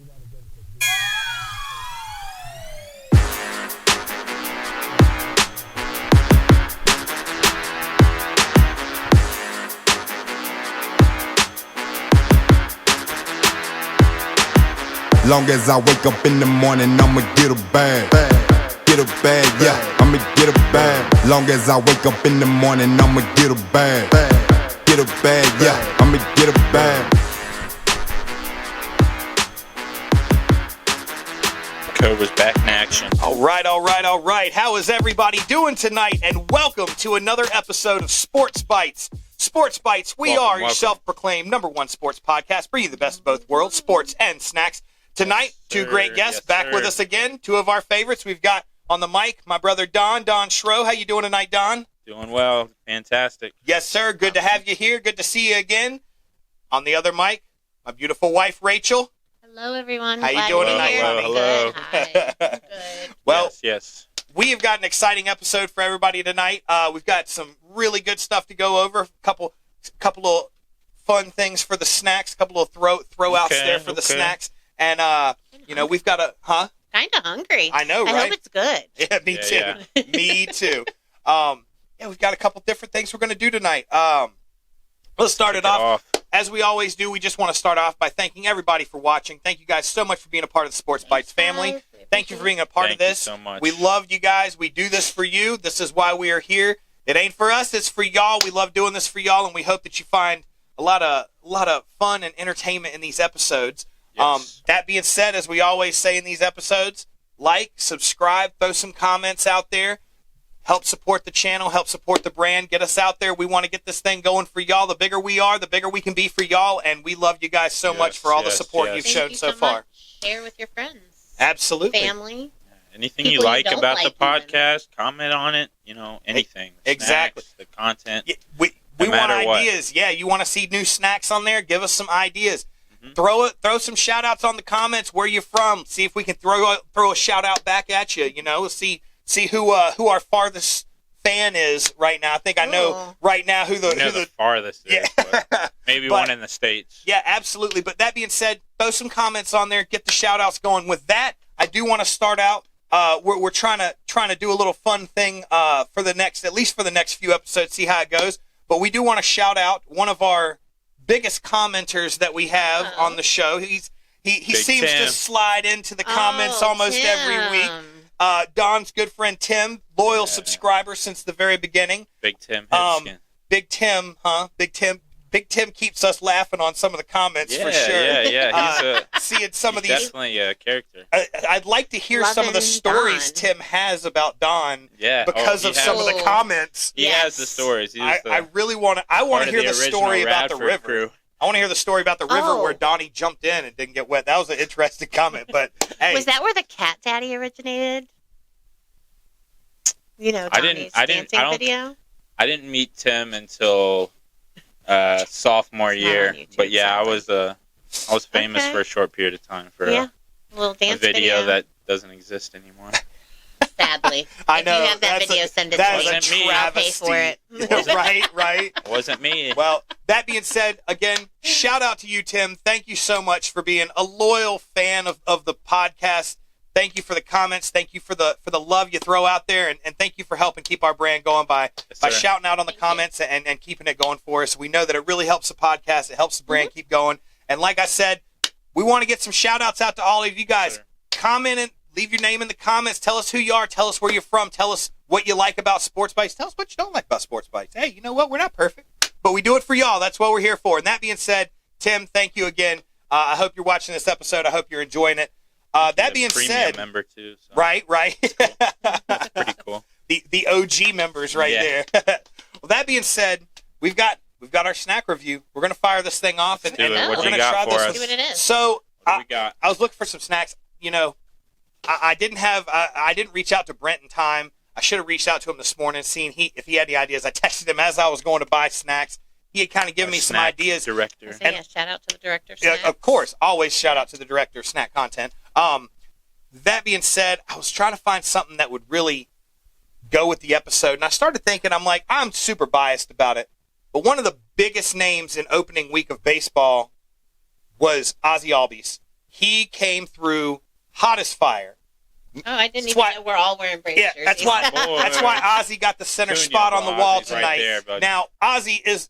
Long as I wake up in the morning, I'ma get a bag. Get a bag, yeah, I'ma get a bag. Long as I wake up in the morning, I'ma get a bag. Get a bag, yeah, I'ma get a bag. Cobra's back in action. All right. How is everybody doing tonight? And welcome to another episode of Sports Bites. Sports Bites, we are your self-proclaimed #1 sports podcast, bringing you the best of both worlds, sports and snacks. Tonight, two great guests back with us again. Two of our favorites. We've got on the mic my brother Don Schro. How you doing tonight, Don? Doing well. Fantastic. Yes, sir. Good to have you here. Good to see you again. On the other mic, my beautiful wife, Rachel. Hello, everyone. How you doing tonight, honey? Hello. Good. Hi. Good. Well, yes. We have got an exciting episode for everybody tonight. We've got some really good stuff to go over. A couple of fun things for the snacks. A couple of throwouts there for the snacks. And, we've got kind of hungry. I know, right? I hope it's good. Yeah, me too. Yeah. Me too. We've got a couple different things we're going to do tonight. Let's start it off. As we always do, we just want to start off by thanking everybody for watching. Thank you guys so much for being a part of the Sports Bites family. Thank you for being a part of this. Thank you so much. We love you guys. We do this for you. This is why we are here. It ain't for us. It's for y'all. We love doing this for y'all, and we hope that you find a lot of fun and entertainment in these episodes. Yes. That being said, as we always say in these episodes, like, subscribe, throw some comments out there. Help support the channel, help support the brand, get us out there. We want to get this thing going for y'all. The bigger we are, the bigger we can be for y'all, and we love you guys so much for all the support you've shown so far. Much. Share with your friends. Absolutely. Family. Anything People you like about the like podcast, comment on it. Anything. Exactly. Snacks, the content. Yeah, we want ideas. Yeah, you want to see new snacks on there? Give us some ideas. Mm-hmm. Throw some shout outs on the comments. Where you from? See if we can throw a shout out back at you. See who our farthest fan is right now. I think I know right now who the farthest is. But maybe one in the States. Yeah, absolutely. But that being said, throw some comments on there. Get the shout outs going. With that, I do want to start out. We're trying to do a little fun thing for the next few episodes. See how it goes. But we do want to shout out one of our biggest commenters that we have on the show. He seems to slide into the comments almost every week. Don's good friend Tim, loyal subscriber since the very beginning. Big Tim. Big Tim, huh? Big Tim keeps us laughing on some of the comments for sure. Yeah. Seeing some of these, definitely a character. I'd like to hear some of the stories Tim has about Don. Yeah, because of some of the comments. He has the stories. I really want to. I want to hear the story about the river. Crew. I want to hear the story about the river where Donnie jumped in and didn't get wet. That was an interesting comment. But hey, was that where the Cat Daddy originated? Donnie's dancing video. I didn't meet Tim until sophomore year, but yeah, I was famous for a short period of time for a little dance video that doesn't exist anymore. Sadly, I know. If you have that video, send it to me. Wasn't me. I'll pay for it. Right. It wasn't me. Well, that being said, again, shout out to you, Tim. Thank you so much for being a loyal fan of the podcast. Thank you for the comments. Thank you for the love you throw out there, and thank you for helping keep our brand going by shouting out on the comments and keeping it going for us. We know that it really helps the podcast. It helps the brand keep going. And like I said, we want to get some shout outs out to all of you guys. Sure. Comment and leave your name in the comments. Tell us who you are. Tell us where you're from. Tell us what you like about Sports Bites. Tell us what you don't like about Sports Bites. Hey, you know what? We're not perfect, but we do it for y'all. That's what we're here for. And that being said, Tim, thank you again. I hope you're watching this episode. I hope you're enjoying it. That being said, member too, so. Right. That's pretty cool. The OG members there. Well, that being said, we've got our snack review. We're gonna fire this thing off and we're gonna try this. See what it is. So what we got? I was looking for some snacks. I didn't reach out to Brent in time. I should have reached out to him this morning, seeing if he had any ideas. I texted him as I was going to buy snacks. He had kind of given me some ideas. Director. Shout out to the director. Yeah, of course, always shout out to the director of snack content. That being said, I was trying to find something that would really go with the episode, and I started thinking, I'm super biased about it, but one of the biggest names in opening week of baseball was Ozzie Albies. he came through hot as fire. Oh, I didn't That's even why- know we're all wearing Braves Yeah, jerseys. that's why. Boy. That's why Ozzy got the center Cunha, spot on the wall Ozzy's right tonight. there, buddy. Now, Ozzy is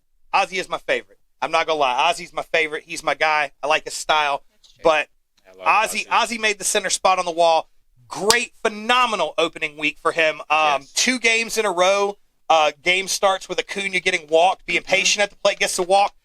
my favorite. I'm not gonna lie. Ozzy's my favorite. He's my guy. I like his style. That's true. But I love Ozzy made the center spot on the wall. Great, phenomenal opening week for him. Yes. 2 games in a row. Game starts with Acuna getting walked, being patient at the plate, gets to walk.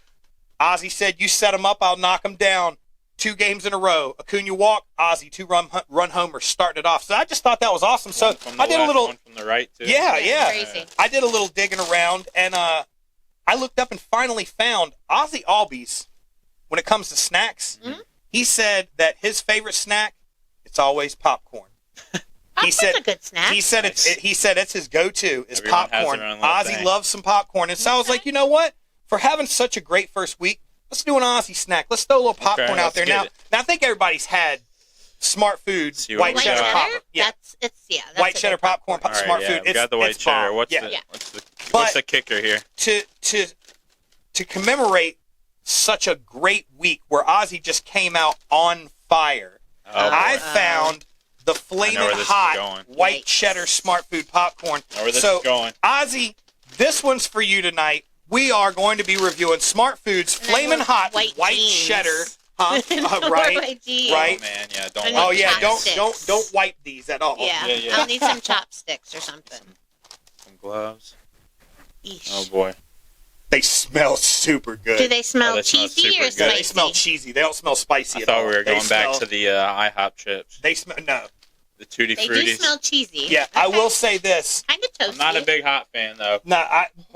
Ozzy said, "You set him up, I'll knock him down." 2 games in a row. Acuna walk, Ozzy 2-run homer, starting it off. So I just thought that was awesome. So One from the I did a left, little, one from the right too. yeah. Crazy. I did a little digging around, and I looked up and finally found Ozzy Albies. When it comes to snacks, he said that his favorite snack, it's always popcorn. Popcorn's a good snack. He said it's his go-to is Everyone has popcorn. their own little Ozzy thing. loves some popcorn, and so I was like, you know what? For having such a great first week, let's do an Ozzy snack. Let's throw a little popcorn out let's there. get Now, it. I think everybody's had Smart Food See what white we cheddar got. popcorn. Yeah, That's white a cheddar good popcorn, All right, Smart yeah, Food. we got the white it's cheddar. bomb. What's Yeah. what's the kicker here? To commemorate such a great week where Ozzy just came out on fire, Oh, I boy. found the flaming where this is hot going. white Yikes. cheddar Smart Food popcorn. I know where this So, is going. Ozzy, this one's for you tonight. We are going to be reviewing Smart Food's And I flaming love hot white white jeans. cheddar. Huh? Or Right. white jeans. Right. Oh man, yeah, don't. I need Oh want yeah, chopsticks. don't wipe these at all. Yeah. Yeah. I'll need some chopsticks or something. some gloves. Eesh. Oh boy. They smell super good. Do they smell they smell cheesy super or good. spicy? They smell cheesy. They don't smell spicy I at all. thought we were They going back smell- to the IHOP chips, They smell no. the Tutti They Fruities. do smell cheesy. Yeah, I Okay. will say this. Kind of toasty. I'm not a big hot fan though. No,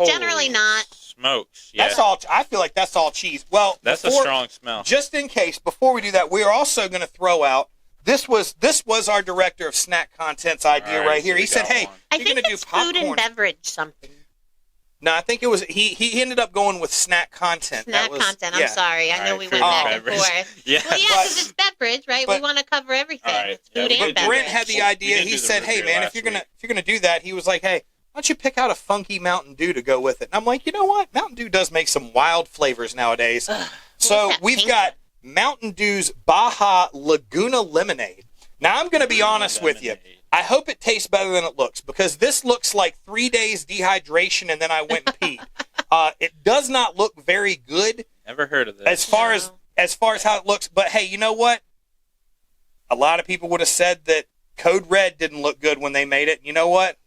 Generally holy- not. Smokes. Yeah. That's all. I feel like that's all cheese. Well, That's a before- strong smell. Just in case, before we do that, we are also going to throw out. This was our director of snack content's idea All right, right here. so He we said, got "Hey, one. I you're think going to do it's food and popcorn." beverage something. No, I think it was he ended up going with snack content. Snack That was, content. yeah. I'm sorry. I know Alright, we food went and back and beverage. forth. Yeah. Well, yeah, But- because it's beverage, right? but- We want to cover everything. Alright, It's yeah, food we and did- beverage. Brent had the We idea. did He do the said, "Hey review man, last if you're week. gonna do that," he was like, "Hey, why don't you pick out a funky Mountain Dew to go with it?" And I'm like, you know what? Mountain Dew does make some wild flavors nowadays. So What's that we've pink got Mountain Dew's Baja Laguna Lemonade. Now I'm going to be honest with you. Lemonade. I hope it tastes better than it looks because this looks like 3 days dehydration and then I went and peed. It does not look very good Never heard of this. as far as how it looks. But hey, you know what? A lot of people would have said that Code Red didn't look good when they made it. You know what?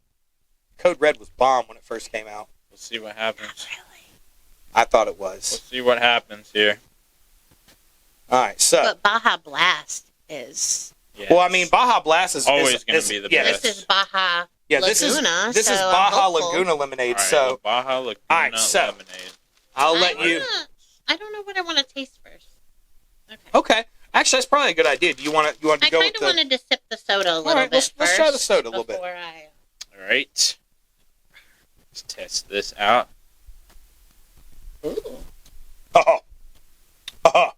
Code Red was bomb when it first came out. We'll see what happens. I thought it We'll was. see what happens here. All right, so But Baja Blast is. Yeah. well, I mean, Baja Blast is Always gonna is- be the yeah, best. This is Baja Yeah, Laguna. this is so I'm Baja hopeful. Laguna Lemonade. All right, So Baja Laguna All right, so- lemonade. I'll I let you. don't know what I want to taste first. Okay. Okay, actually, that's probably a good idea. Do you want to I go kind with of the? wanted to sip the soda a little right, bit let's first. try the soda a little bit. before I... All right. Let's test this out. Ooh. Oh, oh,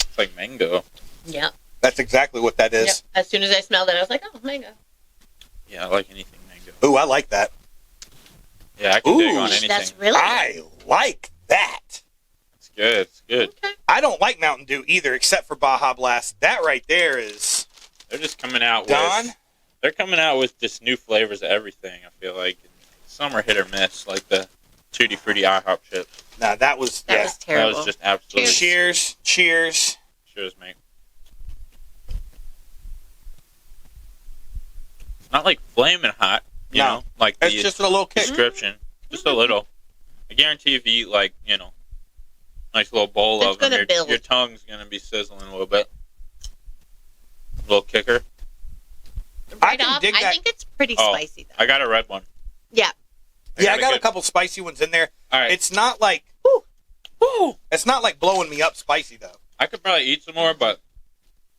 It's like mango. Yep. that's exactly what that Yep. is. As soon as I smelled it, I was like, oh, mango. Yeah, I like anything mango. Ooh, I like that. Yeah, I can dig Ooh, on anything. That's really I like that. It's good. It's good. okay. I don't like Mountain Dew either, except for Baja Blast. That right there is They're just coming out Don. with. They're coming out with just new flavors of everything. I feel like some are hit or miss, like the Tutti Frutti IHOP chips. Nah, that was That yeah. was terrible. That was just absolutely. Cheers, cheers. Cheers, mate. It's not like flaming hot, you No. know, like the It's just a little kick. description. Just a little. I guarantee if you eat like, you know, nice little bowl It's of them, gonna build. your tongue's gonna be sizzling a little bit. Little kicker. I Right can off, dig I that. think it's pretty Oh. spicy, though. I got a red one. Yeah. Yeah, I got a good- couple spicy ones in there. All right. It's not like Woo! it's not like blowing me up spicy though. I could probably eat some more, but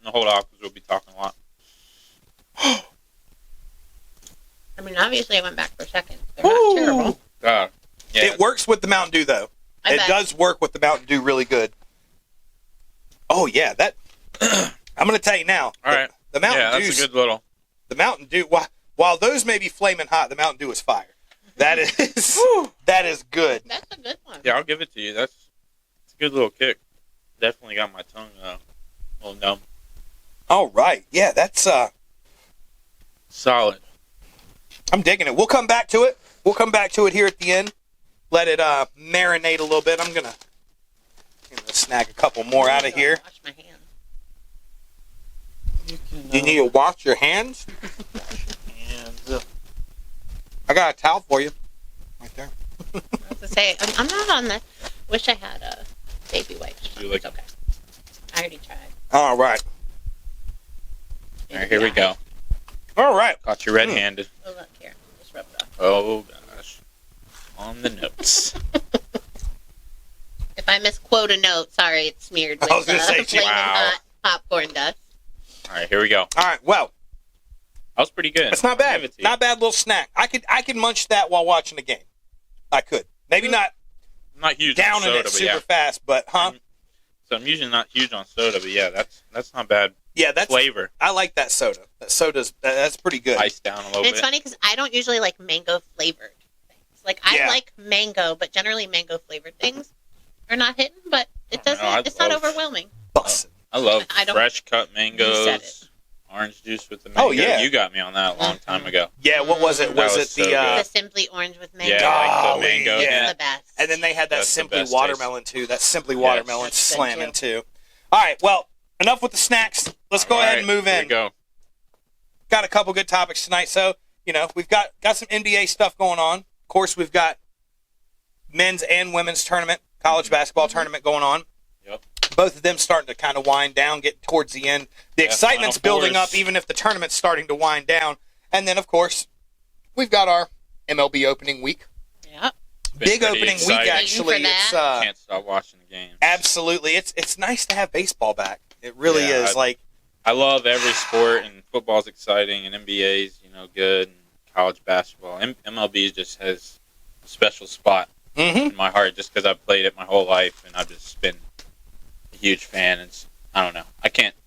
I'm gonna hold off because we'll be talking a lot. I mean, obviously, I went back for a second. They're not terrible. God. Yeah. It works with the Mountain Dew though. I It bet. does work with the Mountain Dew really good. Oh yeah, that I'm going to tell you now. All right. The Mountain Yeah, that's Dew's a good little. the Mountain Dew. While those may be flaming hot, the Mountain Dew is fire. That is that is good. That's a good one. Yeah, I'll give it to you. That's a good little kick. Definitely got my tongue a Oh no. All right. Yeah, that's Solid. I'm digging it. We'll come back to it. We'll come back to it here at the end. Let it marinate a little bit. I'm gonna snag a couple more out of here. Wash my hands. You need to wash your hands? I got a towel for you. Right there. I was to say, I'm not on the. Wish I had a baby wipes. You like- It's okay. I already tried. All right. All right, here we go. All right. Got you red-handed. Oh, look here. Just rub it off. Oh gosh. On the notes. If I misquote a note, sorry, it's smeared with I was gonna say, flaming wow. hot popcorn dust. All right, here we go. All right. Well, That was pretty good. it's not I'll bad. give it to you. Not bad little snack. I could munch that while watching the game. I could. Maybe not I'm not huge down on in soda, it but super yeah. fast, but So I'm usually not huge on soda, but yeah, that's not bad yeah, that's flavor. I like that soda. That that's pretty good. Iced down a little And it's bit. funny because I don't usually like mango flavored things. Like I Yeah. like mango, but generally mango flavored things are not hitting. But it Oh, no, doesn't. I It's not love- overwhelming. Bussin'. I love I don't- fresh cut You said mangoes, it. orange juice with the mango. Oh, yeah. You got me on that a long time ago. Yeah, what was it? That Was was it so the good. The Simply Orange with mango. Yeah, like the Golly, mango. yeah. It's the best. and then they had that That's the Simply best Watermelon too. That Simply Yes. Watermelon That's good, slamming too. All right, well, enough with the snacks. Let's go All ahead right, and move here in. we go. Got a couple good topics tonight. So, we've got some NBA stuff going on. Of course, we've got men's and women's tournament, college basketball tournament going on. Yep. Both of them starting to kind of wind down, getting towards the end. The Yeah, excitement's Final building Fours. up, even if the tournament's starting to wind down. And then, of course, we've got our MLB opening week. Yep. Been Big pretty opening exciting. week, actually. Waiting for It's that. Can't stop watching the game. absolutely. It's nice to have baseball back. It really Yeah, is. I love every sport, and football's exciting, and NBA's good, and college basketball. MLB just has a special spot Mhm. in my heart, just because I've played it my whole life, and I've just been a huge fan. I don't know.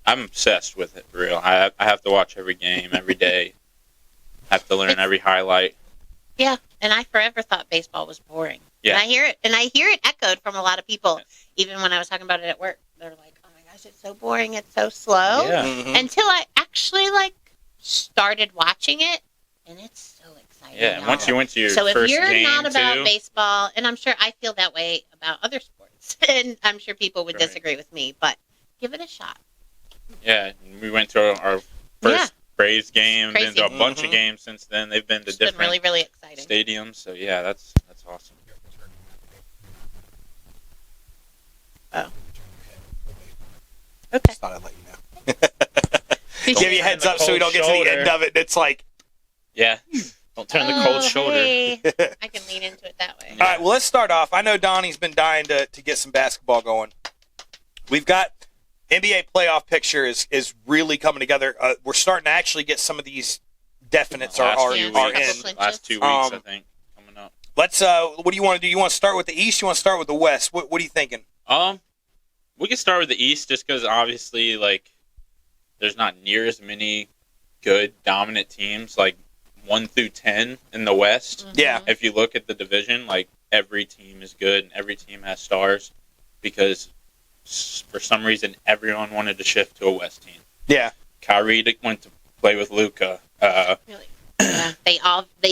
I'm obsessed with it, for real. I have to watch every game, every day. I have to learn every highlight. Yeah, and I forever thought baseball was boring. Yeah. And I hear it echoed from a lot of people, even when I was talking about it at work. They're like, "Oh my gosh, it's so boring, it's so slow." Yeah. Mhm. Until I actually started watching it, and it's so exciting. Yeah, and y'all. once you went to your So if first you're game, not about too, baseball, and I'm sure I feel that way about other sports, and I'm sure people would Right. disagree with me, but give it a shot. yeah, we went to our first Braves game, been to a Crazy. bunch Mhm. of games since then. They've been to It's been different really, really exciting. stadiums, so yeah, that's awesome. Okay. Just thought I'd let you know. Give you a heads the up so we don't cold get to the shoulder. end of it. It's like, Yeah, don't turn the cold shoulder. Hey. I can lean into it that way. all right, well, let's start off. I know Donnie's been dying to get some basketball going. We've got NBA playoff picture is really coming together. We're starting to actually get some of these definites Last are few in. weeks, Clinches. last 2 weeks, I think, coming up. Let's. What do you want to do? You want to start with the East? You want to start with the West? What are you thinking? We can start with the East just because obviously, there's not near as many good dominant teams 1 through 10 in the West. Yeah. If you look at the division, every team is good and every team has stars because for some reason everyone wanted to shift to a West team. Yeah. Kyrie went to play with Luka. Really. Yeah.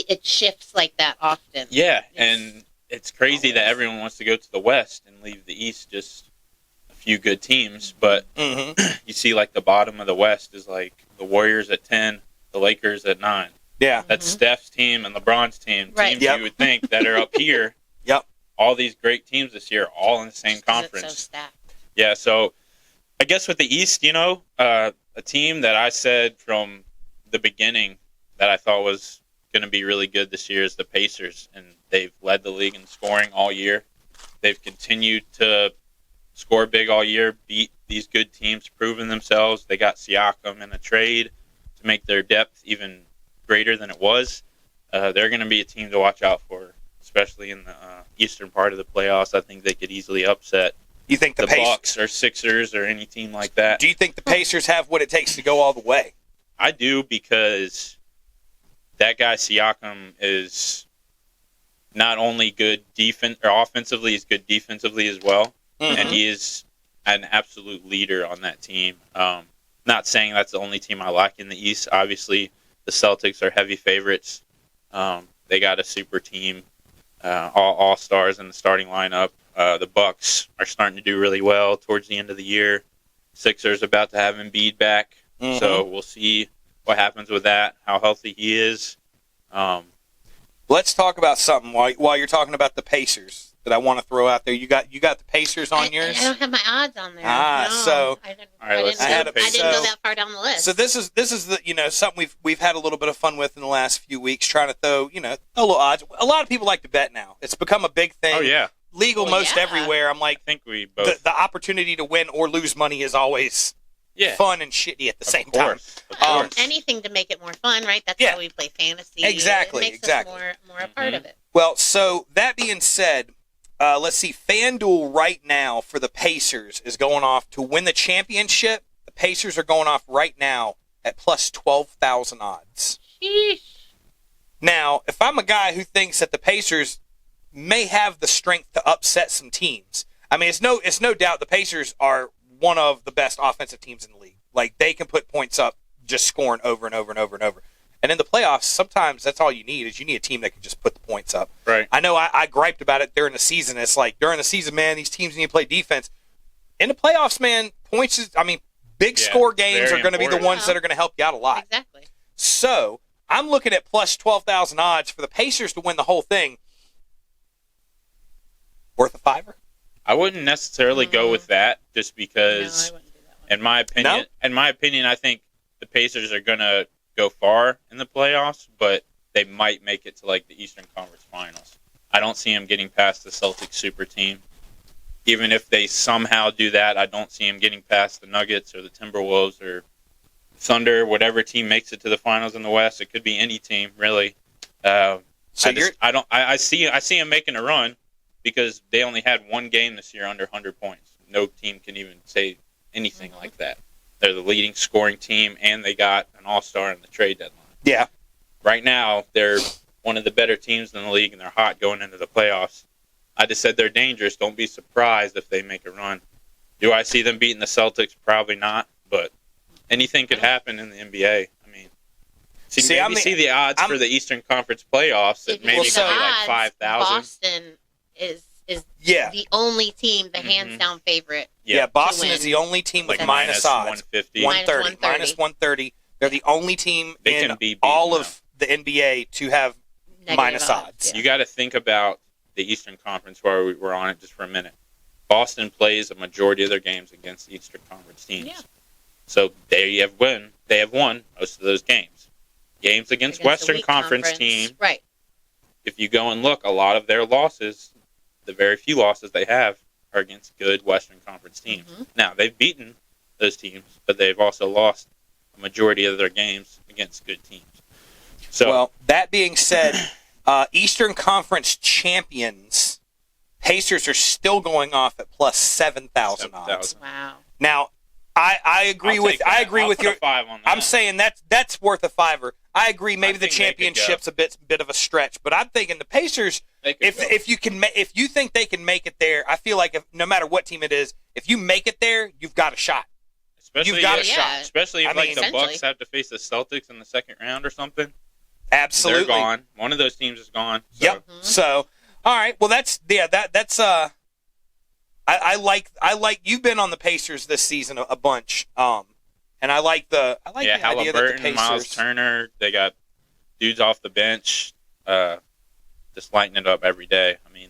It shifts like that often. Yeah, Yes. and it's crazy that everyone wants to go to the West and leave the East just a few good teams, but Mm-hmm. you see the bottom of the West is the Warriors at 10, the Lakers at 9. Yeah. That's Steph's team and LeBron's team. Right. Teams Yep. you would think that are up here. Yep. All these great teams this year, all in the same Just 'cause conference. It's so stacked. Yeah, so I guess with the East, a team that I said from the beginning that I thought was going to be really good this year is the Pacers, and they've led the league in scoring all year. They've continued to score big all year, beat these good teams, proven themselves. They got Siakam in a trade to make their depth even greater than it was. They're going to be a team to watch out for, especially in the eastern part of the playoffs. I think they could easily upset You think the Bucks or Sixers or any team like that. Do you think the Pacers have what it takes to go all the way? I do, because that guy Siakam is not only good offensively, he's good defensively as well. Mhm. And he is an absolute leader on that team. Not saying that's the only team I like in the East. Obviously, the Celtics are heavy favorites. They got a super team, all stars in the starting lineup. The Bucks are starting to do really well towards the end of the year. Sixers about to have Embiid back, so we'll see what happens with that, how healthy he is. Let's talk about something while you're talking about the Pacers that I want to throw out there. You got the Pacers on yours? I don't have my odds on there. So I didn't, all right, let's I didn't, do the I didn't go that far down the list. So this is the something we've had a little bit of fun with in the last few weeks, trying to throw a little odds. A lot of people like to bet now. It's become a big thing. Oh yeah, legal most everywhere. I'm like, I think we both. The opportunity to win or lose money is always fun and shitty at the same time. Of course. Anything to make it more fun, right? That's why we play fantasy. Exactly. It makes us more a part of it. Well, so that being said, let's see. FanDuel right now for the Pacers is going off to win the championship. The Pacers are going off right now at plus 12,000 odds. Sheesh. Now, if I'm a guy who thinks that the Pacers may have the strength to upset some teams, I mean, it's no doubt the Pacers are one of the best offensive teams in the league. Like, they can put points up just scoring over and over and over and over. And in the playoffs, sometimes that's all you need is you need a team that can just put the points up. Right. I know I griped about it during the season. It's like, during the season, man, these teams need to play defense. In the playoffs, man, big score games are going to be the ones that are going to help you out a lot. Exactly. So, I'm looking at plus 12,000 odds for the Pacers to win the whole thing. Worth a $5? I wouldn't necessarily go with that, just because, No, I wouldn't do that one. in my opinion, I think the Pacers are going to go far in the playoffs, but they might make it to like the Eastern Conference Finals. I don't see them getting past the Celtics super team. Even if they somehow do that, I don't see them getting past the Nuggets or the Timberwolves or Thunder, whatever team makes it to the finals in the West. It could be any team, really. I see them making a run because they only had one game this year under 100 points. No team can even say anything like that. They're the leading scoring team, and they got an all-star in the trade deadline. Yeah. Right now, they're one of the better teams in the league, and they're hot going into the playoffs. I just said they're dangerous. Don't be surprised if they make a run. Do I see them beating the Celtics? Probably not, but anything could happen in the NBA. I mean, see the odds for the Eastern Conference playoffs at maybe the like 5,000. Boston is the only team, the hands down favorite. Yeah, Boston is the only team with minus odds. 150. 130. Minus 130. They're the only team in all of the NBA to have Negative minus odds. You got to think about the Eastern Conference while we're on it just for a minute. Boston plays a majority of their games against Eastern Conference teams. Yeah. So they have won most of those games. Games against Western Conference teams. Right. If you go and look, a lot of their losses, the very few losses they have, are against good Western Conference teams. Now, they've beaten those teams, but they've also lost a majority of their games against good teams. So, well, that being said, Eastern Conference champions, Pacers are still going off at plus 7,000 odds. Wow. Now, I agree with your 5 on that. I'm saying that's worth a $5. I agree. Maybe the championship's a bit of a stretch, but I'm thinking the Pacers. If you think they can make it there, I feel like no matter what team it is, if you make it there, you've got a shot. Especially if the Bucks have to face the Celtics in the second round or something. Absolutely, they're gone. One of those teams is gone. So. Yep. So, all right. Well, that's. I like you've been on the Pacers this season a bunch. And I like the idea that the Pacers, Miles Turner, they got dudes off the bench, just lighting it up every day. I mean,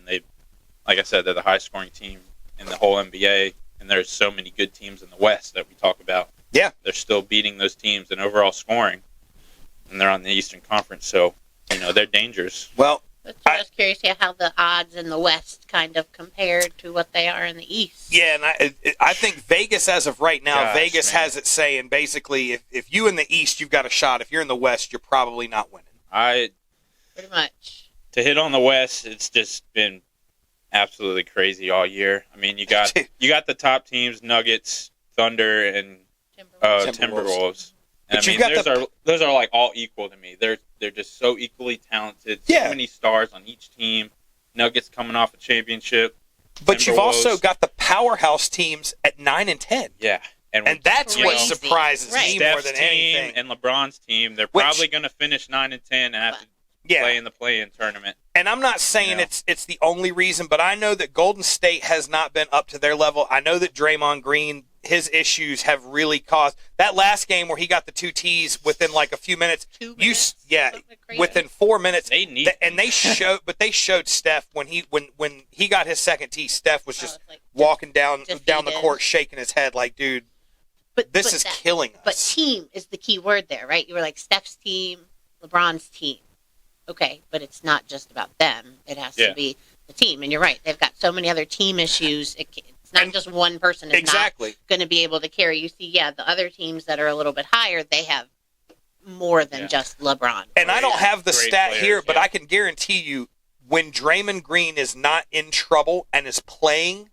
like I said, they're the highest scoring team in the whole NBA, and there's so many good teams in the West that we talk about. Yeah, they're still beating those teams in overall scoring, and they're on the Eastern Conference, so they're dangerous. Well, but I was curious how the odds in the West kind of compared to what they are in the East. Yeah, and I think Vegas, as of right now, has it saying basically if you in the East, you've got a shot. If you're in the West, you're probably not winning. Pretty much. To hit on the West, it's just been absolutely crazy all year. I mean, you got the top teams, Nuggets, Thunder, and Timberwolves. And those are like all equal to me. They're just so equally talented. So many stars on each team. Nuggets coming off a championship. But you've also Timberwolves. got the powerhouse teams at 9 and 10. Yeah. And that's what Crazy. surprises Right. me more Steph's than team anything. and LeBron's team, they're Which- probably going to finish 9 and 10 and have to Yeah. play in the play-in tournament. And I'm not saying Yeah. it's the only reason, but I know that Golden State has not been up to their level. I know that Draymond Green, his issues have really caused that last game where he got the 2 T's within like a few minutes. 2 minutes? Yeah, Something crazy. within 4 minutes. They need and they showed Steph when he got his second tee. Steph was just it's like walking down the defeated. court, shaking his head like, dude, But this is killing us. But team is the key word there, right? You were like Steph's team, LeBron's team. Okay, but it's not just about them. It has to be the team. And you're right. They've got so many other team issues. It's not just one person is Exactly. not going to be able to carry. You see, the other teams that are a little bit higher, they have more than just LeBron. And I don't have the Great stat players, here, but yeah. I can guarantee you when Draymond Green is not in trouble and is playing,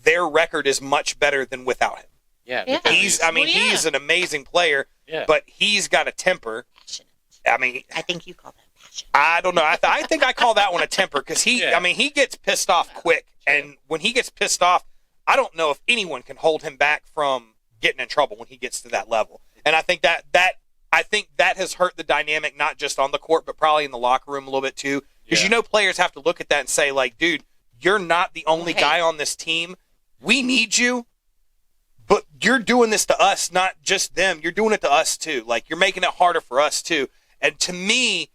their record is much better than without him. Yeah. Yeah. because He's Well, yeah. he's an amazing player, yeah. but he's got a temper. Passionate. I mean, I think you call that passion. I don't know. I think I call that one a temper because Yeah. he gets pissed off quick. And when he gets pissed off, I don't know if anyone can hold him back from getting in trouble when he gets to that level. And I think that has hurt the dynamic, not just on the court, but probably in the locker room a little bit too. Because players have to look at that and say, like, dude, you're not the only guy on this team. We need you, but you're doing this to us, not just them. You're doing it to us too. Like, you're making it harder for us too. And to me,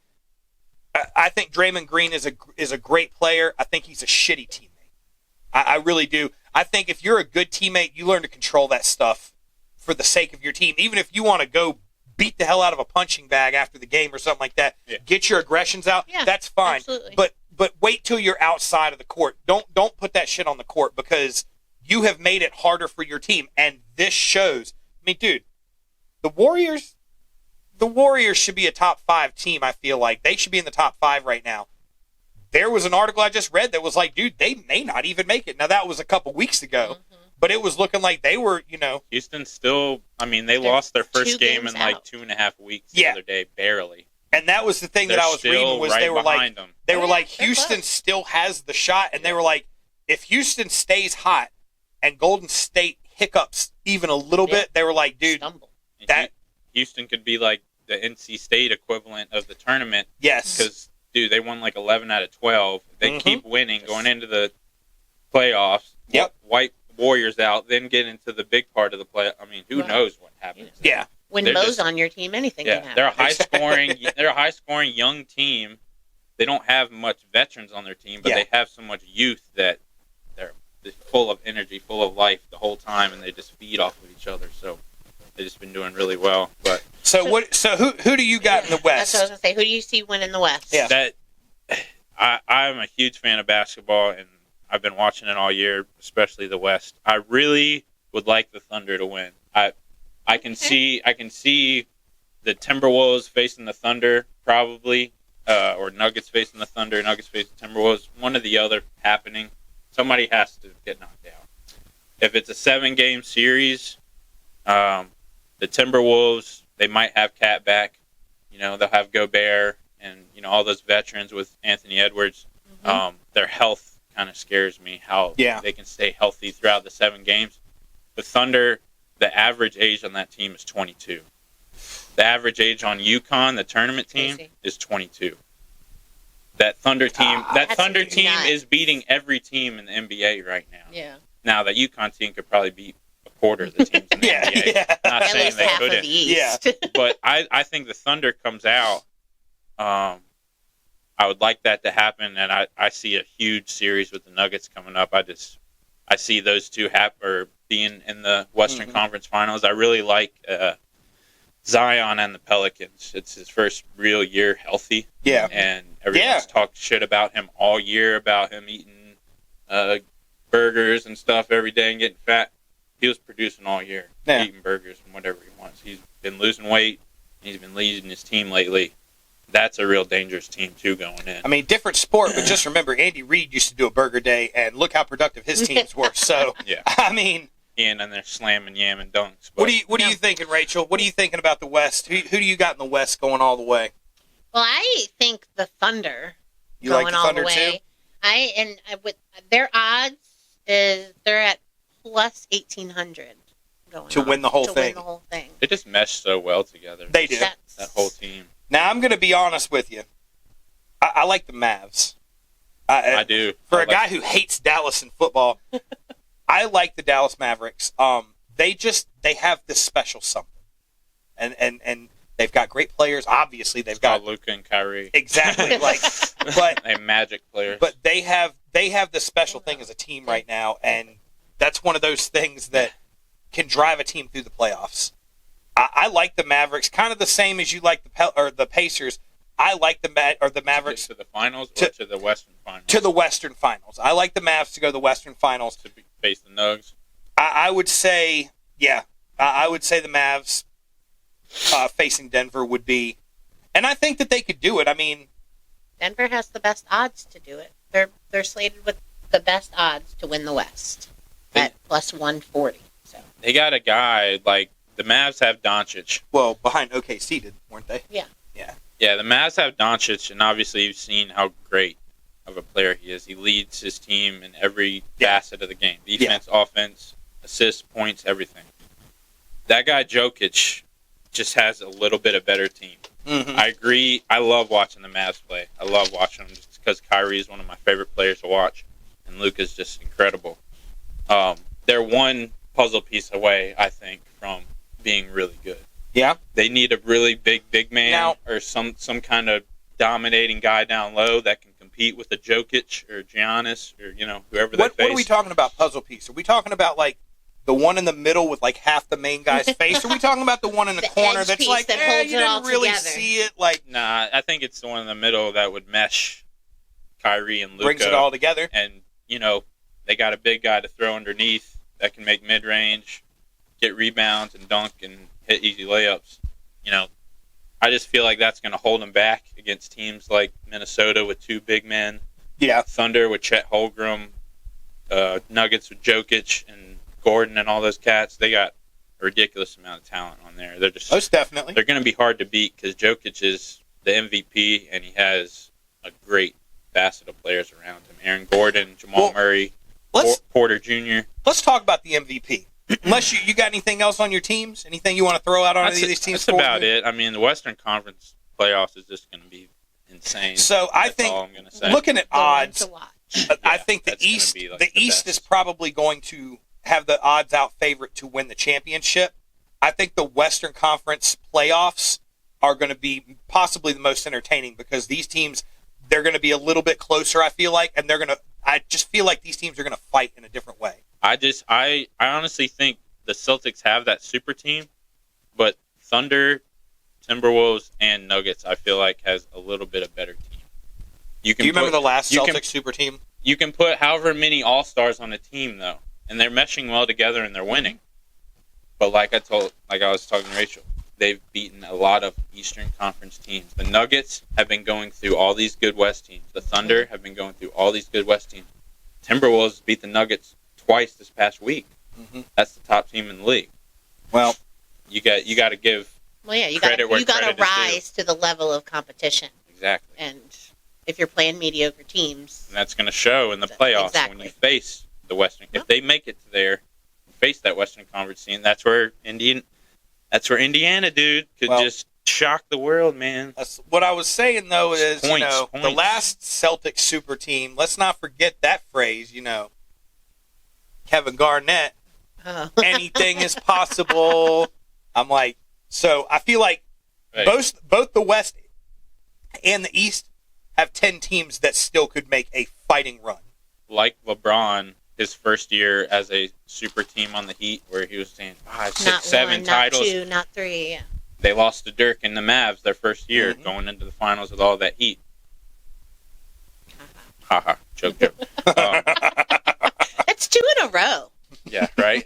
I think Draymond Green is a great player. I think he's a shitty teammate. I really do. I think if you're a good teammate, you learn to control that stuff for the sake of your team. Even if you want to go beat the hell out of a punching bag after the game or something like that, get your aggressions out. Yeah, that's fine. absolutely. But wait till you're outside of the court. Don't put that shit on the court because you have made it harder for your team. And this shows. I mean, dude, the Warriors should be a top 5 team. I feel like they should be in the top 5 right now. There was an article I just read that was like, dude, they may not even make it. Now, that was a couple weeks ago, but it was looking like they were, Houston still, they They're lost their first 2 game in games like out. 2.5 weeks the other day, barely. and that was the thing that They're I was reading still was right they were like, behind them. they were like, they're Houston close. still has the shot, and they were like, if Houston stays hot and Golden State hiccups even a little Yeah. bit, they were like, dude, Stumble. And that- Houston could be like the NC State equivalent of the tournament yes. because, dude, they won like 11 out of 12. They Mhm. keep winning going into the playoffs. Yep. Wipe Warriors out, then get into the big part of the play. Who Right. knows what happens? Yeah. When They're Mo's just- on your team, anything can happen. They're a high scoring. They're a high scoring young team. They don't have much veterans on their team, but Yeah. they have so much youth that they're full of energy, full of life the whole time, and they just feed off of each other. So they've just been doing really well. But So who do you got in the That's West? what I was going to say. Who do you see winning the West? Yeah. that I'm a huge fan of basketball, and I've been watching it all year, especially the West. I really would like the Thunder to win. I can see the Timberwolves facing the Thunder probably, or Nuggets facing the Thunder, Nuggets facing Timberwolves, one or the other happening. Somebody has to get knocked out. If it's a 7-game series, the Timberwolves, they might have Cat back. They'll have Gobert and all those veterans with Anthony Edwards. Their health kind of scares me, how they can stay healthy throughout the 7 games. The Thunder, the average age on that team is 22. The average age on UConn, the tournament team, Crazy. is 22. That Thunder team, That's nuts. is beating every team in the NBA right now. Yeah. Now, the UConn team could probably beat a quarter of the teams in the NBA. Yeah. Not At saying least they half of couldn't, the East. but I think the Thunder comes out. I would like that to happen, and I see a huge series with the Nuggets coming up. I see those two being in the Western Conference Finals. I really like Zion and the Pelicans. It's his first real year healthy. Yeah. And everyone's talked shit about him all year, about him eating burgers and stuff every day and getting fat. He was producing all year, eating burgers and whatever he wants. He's been losing weight. He's been leading his team lately. That's a real dangerous team, too, going in. I mean, different sport, but just remember, Andy Reid used to do a burger day, and look how productive his teams were. So, Yeah. I mean, And they're slamming yam and dunks. what are you thinking, Rachel? What are you thinking about the West? Who do you got in the West going all the way? Well, I think the Thunder You like going the all Thunder the way. too? With their odds is they're at plus 1,800 to win the whole thing. Win the whole thing. They just mesh so well together. They do. That whole team. Now I'm going to be honest with you. I like the Mavs. I do. For a guy who hates Dallas and football, I like the Dallas Mavericks. They have this special something, and they've got great players. Obviously, they've got Luka and Kyrie. Exactly, but they're magic players. But they have this special thing as a team right now, and that's one of those things that can drive a team through the playoffs. I like the Mavericks, kind of the same as you like the Pacers. I like the Mavericks to the finals or to the Western Finals. To the Western Finals. I like the Mavs to go to the Western Finals to face the Nugs. I would say, I would say the Mavs facing Denver would be, and I think that they could do it. I mean, Denver has the best odds to do it. They're slated with the best odds to win the West at plus 140. So they got a guy like the Mavs have Doncic. Well, behind OKC did, weren't they? Yeah. Yeah, the Mavs have Doncic, and obviously you've seen how great of a player he is. He leads his team in every facet of the game. Defense, offense, assists, points, everything. That guy Jokic just has a little bit of better team. Mm-hmm. I agree. I love watching the Mavs play. I love watching them just because Kyrie is one of my favorite players to watch, and Luka's just incredible. They're one puzzle piece away, I think, from being really good. Yeah. They need a really big man or some kind of dominating guy down low that can compete with a Jokic or Giannis or, whoever they face. What are we talking about puzzle piece? Are we talking about, like, the one in the middle with, like, half the main guy's face? Or are we talking about the one in the corner that's like, that holds you it all didn't really together. see it? Like, nah, I think it's the one in the middle that would mesh Kyrie and Luka. Brings it all together. And, they got a big guy to throw underneath that can make mid-range, get rebounds and dunk and hit easy layups. I just feel like that's going to hold them back against teams like Minnesota with two big men. Yeah. Thunder with Chet Holmgren, Nuggets with Jokic and Gordon and all those cats. They got a ridiculous amount of talent on there. They're just most definitely. They're going to be hard to beat because Jokic is the MVP and he has a great facet of players around him. Aaron Gordon, Jamal Murray, Porter Jr. Let's talk about the MVP. Unless you got anything else on your teams? Anything you want to throw out on any of these teams? That's about it. I mean, the Western Conference playoffs is just going to be insane. So I think, looking at odds, I think the East is probably going to have the odds-out favorite to win the championship. I think the Western Conference playoffs are going to be possibly the most entertaining because these teams, they're going to be a little bit closer, I feel like, and I just feel like these teams are going to fight in a different way. I honestly think the Celtics have that super team, but Thunder, Timberwolves, and Nuggets, I feel like, has a little bit of better team. Do you remember the last Celtics super team? You can put however many All-Stars on a team, though, and they're meshing well together and they're winning. But like I was talking to Rachel, they've beaten a lot of Eastern Conference teams. The Nuggets have been going through all these good West teams. The Thunder have been going through all these good West teams. Timberwolves beat the Nuggets twice this past week. Mm-hmm. That's the top team in the league. Well, you got to give credit where credit is due. You got to rise to the level of competition. Exactly. And if you're playing mediocre teams, and that's going to show in the playoffs when you face the Western. If they make it to there, face that Western Conference team, that's where Indiana, dude, could just shock the world, man. That's what I was saying, though, is points. The last Celtics super team. Let's not forget that phrase. Kevin Garnett. Anything is possible. I'm like, so I feel like both the West and the East have 10 teams that still could make a fighting run. Like LeBron, his first year as a super team on the Heat, where he was saying 5, 6, 7 titles. Not 2, not 3. Yeah. They lost to Dirk and the Mavs their first year, going into the finals with all that heat. Haha, joke. That's 2 in a row. Yeah, right?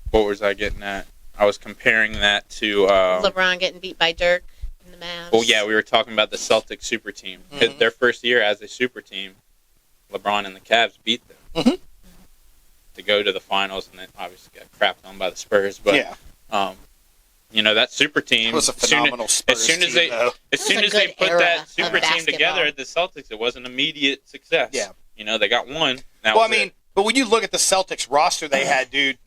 What was I getting at? I was comparing that to... LeBron getting beat by Dirk and the Mavs. Well, yeah, we were talking about the Celtics super team. Mm-hmm. Their first year as a super team, LeBron and the Cavs beat them to go to the finals, and then obviously got crapped on by the Spurs. But that super team. It was a phenomenal Spurs as soon as team, they though. as soon was a as they good put era that of super team basketball. together at the Celtics, it was an immediate success. Yeah. They got one. That Well, I was mean, it. but when you look at the Celtics roster they had, dude,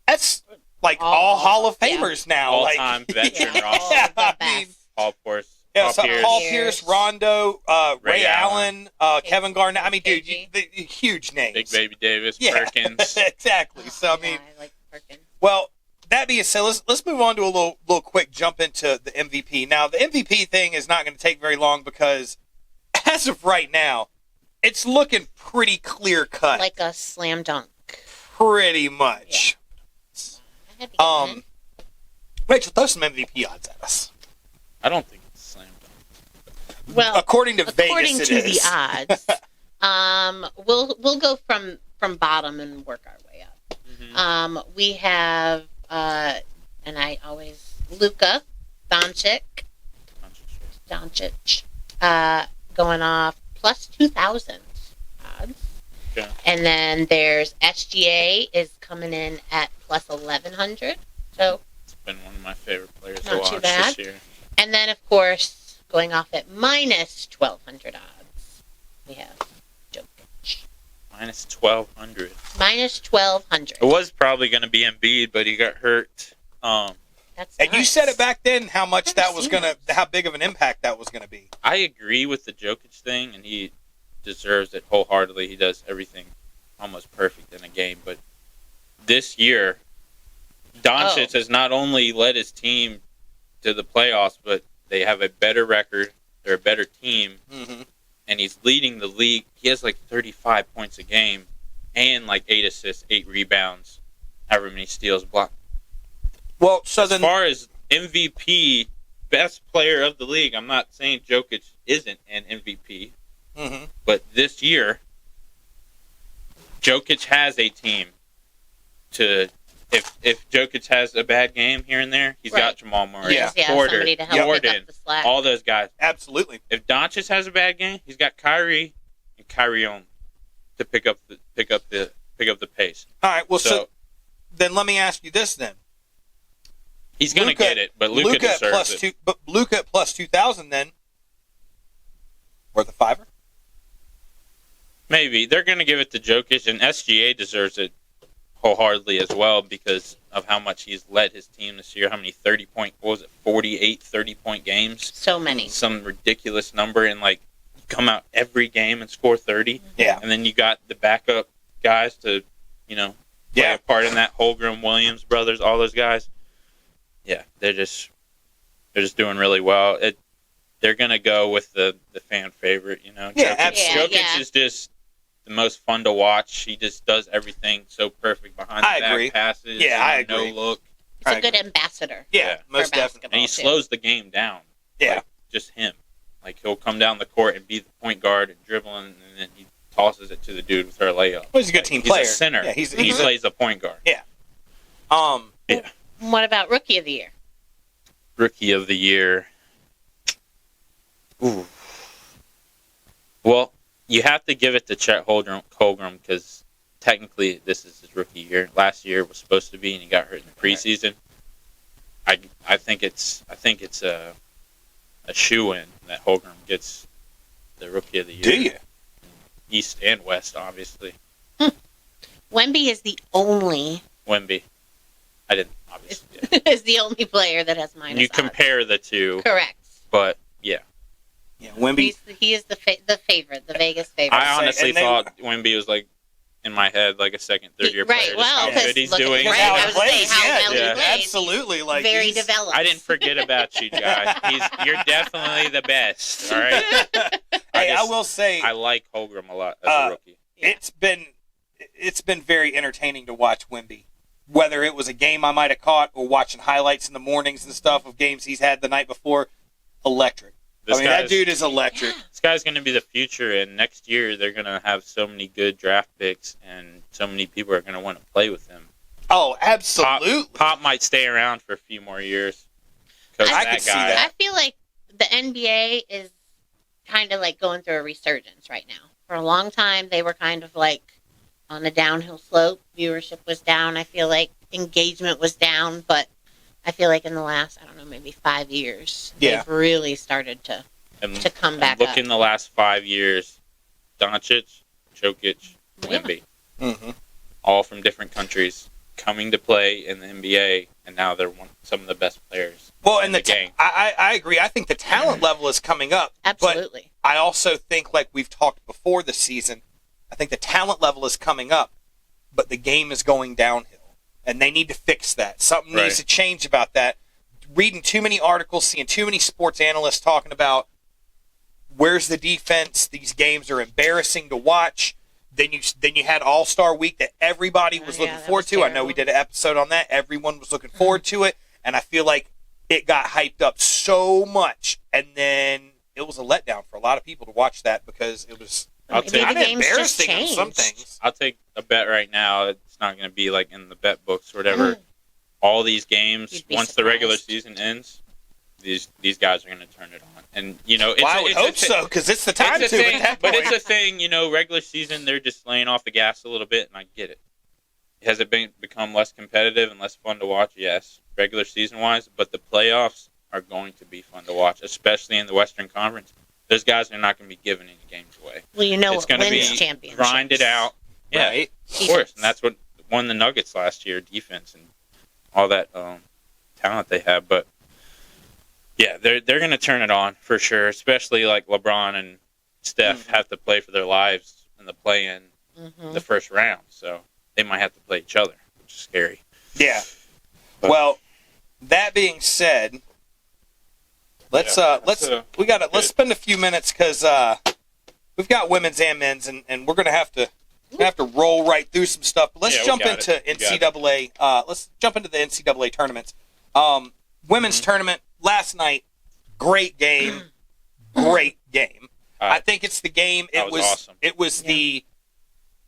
that's like all Hall of yeah. Famers now. All-time like, veteran Yeah, roster. all the I best. mean, Paul Pierce. yeah, so Pierce. Paul Pierce, Rondo, Ray Ray Allen, Kevin Garnett. I mean, dude, KG. the huge names. Big Baby Davis, Yeah, Perkins. exactly. So I Yeah, mean, I like Perkins. well, that being said, let's move on to a little quick jump into the MVP. Now, the MVP thing is not going to take very long because, as of right now, it's looking pretty clear cut. Like a slam dunk. Pretty much. I had to get in. Rachel, throw some MVP odds at us. I don't think it's slam dunk. Well, According to according Vegas, to it is. the odds, we'll go from bottom and work our way up. Mm-hmm. We have and I always Luka Doncic, going off plus 2,000 odds. Okay. And then there's SGA is coming in at plus 1,100. So, It's been one of my favorite players to Not too watch bad. this year. and then of course going off at minus 1,200 odds, we have Jokic. Minus 1,200. Minus 1,200. It was probably going to be Embiid, but he got hurt. That's And you nuts. said it back then how much Never that was seen gonna, how big of an impact that was gonna be. I agree with the Jokic thing, and he deserves it wholeheartedly. He does everything almost perfect in a game. But this year, Doncic has not only led his team to the playoffs, but they have a better record. They're a better team, Mm-hmm. and he's leading the league. He has like 35 points a game and like 8 assists, 8 rebounds, however many steals, blocked. Well, so As then, far as MVP, best player of the league, I'm not saying Jokic isn't an MVP, Mhm. but this year, Jokic has a team to. If Jokic has a bad game here and there, he's Right. got Jamal Murray, Yeah. Porter, somebody to help pick Jordan, up the slack. all those guys. absolutely. If Doncic has a bad game, he's got Kyrie and Kyrie on to pick up the pace. All right. Well, so So then let me ask you this then. he's going to Luka- get it, but Luka at deserves plus it. 2, but Luka at plus 2,000 then worth a fiver. Maybe they're going to give it to Jokic, and SGA deserves it wholeheartedly as well because of how much he's led his team this year. How many 48 30-point games? So many. Some ridiculous number, and like come out every game and score 30. Yeah. And then you got the backup guys to, play Yeah. a part in that. Holmgren, Williams brothers, all those guys. Yeah, they're just doing really well. They're going to go with the fan favorite, Yeah, Jokic, absolutely. Jokic is just the most fun to watch. He just does everything so perfect behind the I back agree. passes. Yeah, I no agree. look. He's a good ambassador. Yeah, Yeah. most For definitely. basketball. And he too. slows the game down. Yeah. Like, just him. Like, he'll come down the court and be the point guard and dribbling, and then he tosses it to the dude with her layup. Well, he's a good team He's player. a center. Yeah, he he's plays the point guard. What about Rookie of the Year? Rookie of the year. Ooh. Well, you have to give it to Chet Holmgren because technically this is his rookie year. Last year was supposed to be, and he got hurt in the preseason. I think it's a shoe-in that Holmgren gets the rookie of the year. Do you? East and West, obviously. Wemby is the only Wemby. I didn't obviously. is the only player that has minus You odds. compare the two, Correct. but yeah. Yeah, Wemby. He is the favorite, the Vegas favorite. I honestly and they- thought Wemby was like in my head like a second, third year Right, player. Just well, how 'cause good he's look at doing. him, Because right? how I he was gonna say, plays, how yeah, well he dude, plays. absolutely. Like Very he's- developed. I didn't forget about you guys. You're definitely the best. All right. Hey, I just- will say I like Holmgren a lot as a rookie. it's been very entertaining to watch Wemby. Whether it was a game I might have caught or watching highlights in the mornings and stuff of games he's had the night before, electric. This I mean, that guy's- dude is electric. This guy's going to be the future, and next year they're going to have so many good draft picks, and so many people are going to want to play with him. Oh, absolutely. Pop might stay around for a few more years. 'Cause I that could see guy, that. I feel like the NBA is kind of like going through a resurgence right now. For a long time, they were kind of like on a downhill slope. Viewership was down. I feel like engagement was down, but I feel like in the last, I don't know, maybe 5 years, Yeah. they've really started to come back look up. in the last 5 years, Doncic, Jokic, Yeah. Wemby, Mm-hmm. all from different countries, coming to play in the NBA, and now they're some of the best players Well, in and the game. I agree. I think the talent level is coming up. Absolutely. But I also think, like we've talked before this season, I think the talent level is coming up, but the game is going downhill. And they need to fix that. Something needs to change about that. Reading too many articles, seeing too many sports analysts talking about where's the defense. These games are embarrassing to watch. Then you had All-Star Week that everybody was looking forward to. I know we did an episode on that. Everyone was looking forward to it. And I feel like it got hyped up so much. And then it was a letdown for a lot of people to watch that because it was I'll Maybe take the kind of game's just embarrassing in some changed. things. I'll take a bet right now. It's not going to be like in the bet books or whatever. All these games, You'd be once the regular surprised. season ends, these guys are going to turn it on. And it's Well, I would hope so because it's the time it's to a thing, at that but point. it's a thing. Regular season they're just laying off the gas a little bit, and I get it. Has it become less competitive and less fun to watch? Yes, regular season wise, but the playoffs are going to be fun to watch, especially in the Western Conference. Those guys are not going to be giving any games away. Well, you know It's what going to wins be championships. grind it out. Yeah, Right. of course, and that's what won the Nuggets last year, defense and all that talent they have. But yeah, they're going to turn it on for sure. Especially like LeBron and Steph have to play for their lives in the play-in the first round, so they might have to play each other, which is scary. Yeah. But- Well, that being said, let's spend a few minutes because we've got women's and men's, and we're gonna have to roll right through some stuff. But let's Yeah, we jump got into it. We got NCAA. Let's jump into the NCAA tournaments. Women's tournament last night, great game, great game. I think it's the game. That was awesome. It was the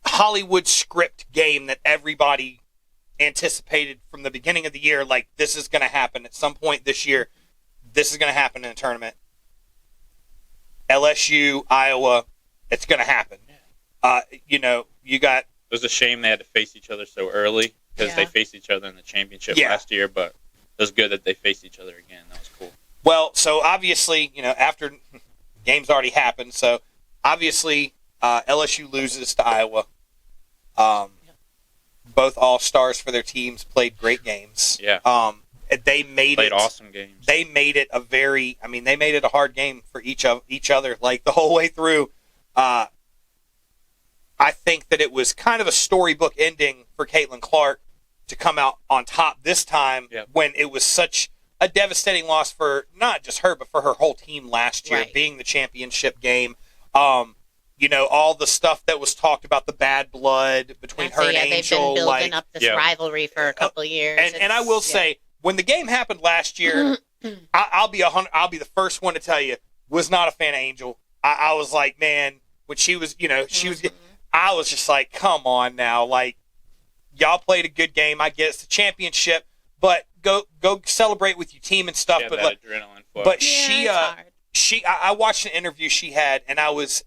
Hollywood script game that everybody anticipated from the beginning of the year. Like, this is going to happen at some point this year. This is going to happen in a tournament. LSU, Iowa, it's going to happen. You got. It was a shame they had to face each other so early because they faced each other in the championship last year, but it was good that they faced each other again. That was cool. Well, so obviously, after game's already happened, so obviously LSU loses to Iowa. Both all-stars for their teams played great games. Yeah. They made Played it awesome games. They made it they made it a hard game for each other, like the whole way through. I think that it was kind of a storybook ending for Caitlin Clark to come out on top this time when it was such a devastating loss for not just her, but for her whole team last year, being the championship game. All the stuff that was talked about, the bad blood between her and Angel. They've been building up this rivalry for a couple of years. And I will say, when the game happened last year, I'll be the first one to tell you, was not a fan of Angel. I was like, man, when she was, I was just like, come on now, like, y'all played a good game. I get it's the championship, but go celebrate with your team and stuff. Yeah, but that adrenaline flow. but I watched an interview she had, and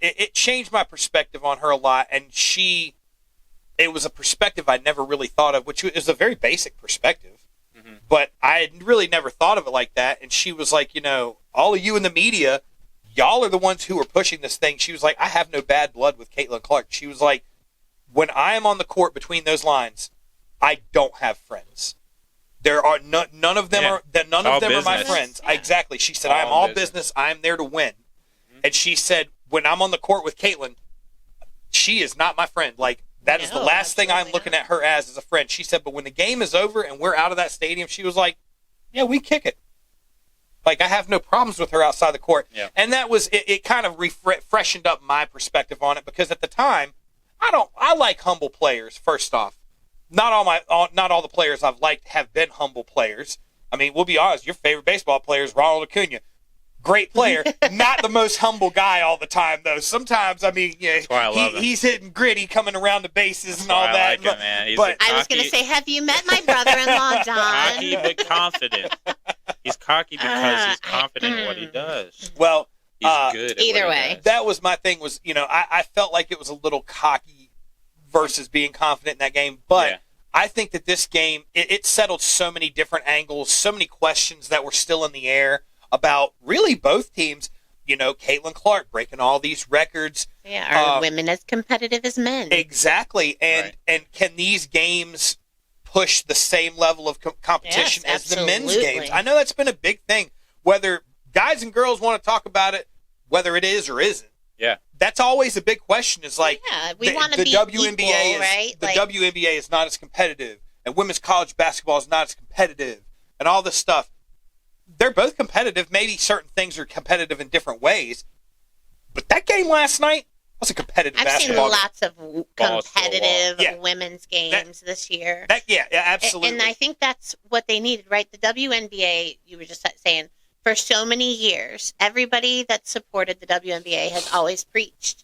it changed my perspective on her a lot. And it was a perspective I never really thought of, which is a very basic perspective. But I had really never thought of it like that. And she was like, all of you in the media, y'all are the ones who are pushing this thing. She was like, I have no bad blood with Caitlin Clark. She was like, when I am on the court between those lines, I don't have friends. There are none of them are my friends. Yeah. Exactly. She said, I'm all business. I'm there to win. And she said, when I'm on the court with Caitlin, she is not my friend. Like, that is the last thing I'm looking at her as a friend. She said, but when the game is over and we're out of that stadium, she was like, yeah, we kick it. Like, I have no problems with her outside the court. Yeah. And that was, it kind of freshened up my perspective on it, because at the time, I like humble players, first off. Not all the players I've liked have been humble players. I mean, we'll be honest, your favorite baseball player is Ronald Acuna. Great player, not the most humble guy all the time, though. Sometimes, I mean, that's why I love him. He's hitting gritty, coming around the bases and all I that. like him, man. I was going to say, have you met my brother-in-law, Don? Cocky but confident. He's cocky because he's confident in what he does. Well, he's good at either what he way. does. That was my thing. Was I felt like it was a little cocky versus being confident in that game, but. Yeah. I think that this game, it settled so many different angles, so many questions that were still in the air about really both teams. You know, Caitlin Clark breaking all these records. Yeah, are women as competitive as men? Exactly. And can these games push the same level of competition as the men's games? I know that's been a big thing. Whether guys and girls want to talk about it, whether it is or isn't. Yeah. That's always a big question. Is like, we want to be WNBA equal, right? The WNBA is not as competitive, and women's college basketball is not as competitive, and all this stuff. They're both competitive. Maybe certain things are competitive in different ways. But that game last night was a competitive basketball game. I've seen lots of competitive women's games this year. Yeah, absolutely. And I think that's what they needed, right? The WNBA, you were just saying, for so many years, everybody that supported the WNBA has always preached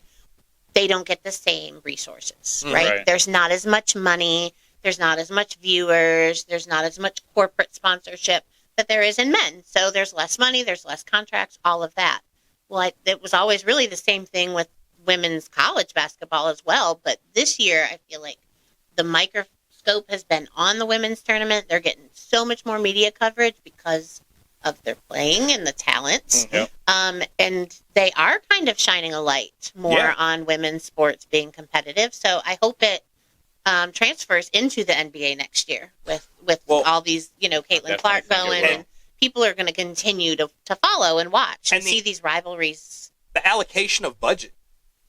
they don't get the same resources, right? There's not as much money. There's not as much viewers. There's not as much corporate sponsorship that there is in men. So there's less money, there's less contracts, all of that. Well, it was always really the same thing with women's college basketball as well. But this year, I feel like the microscope has been on the women's tournament. They're getting so much more media coverage because of their playing and the talent. And they are kind of shining a light more on women's sports being competitive. So I hope it transfers into the NBA next year with all these, Caitlin Clark going, and people are going to continue to follow and watch and see these rivalries. The allocation of budget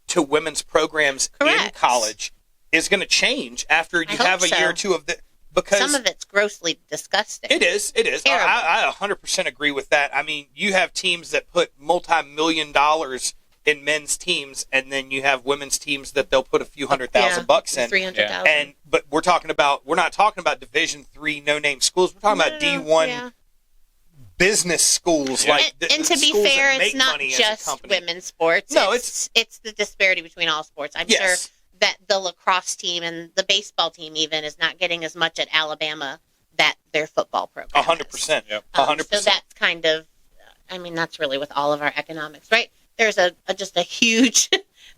to women's programs in college is going to change after you have a year or two of the. Because some of it's grossly disgusting. It is. I 100% agree with that. I mean, you have teams that put multi-million dollars in men's teams, and then you have women's teams that they'll put a few $100,000 in. 300,000. But we're not talking about Division III no-name schools. We're talking about D1 business schools. Like and to be fair, it's not just women's sports. No, it's the disparity between all sports. I'm sure that the lacrosse team and the baseball team even is not getting as much at Alabama that their football program 100%. 100%. So that's kind of, that's really with all of our economics, right? There's just a huge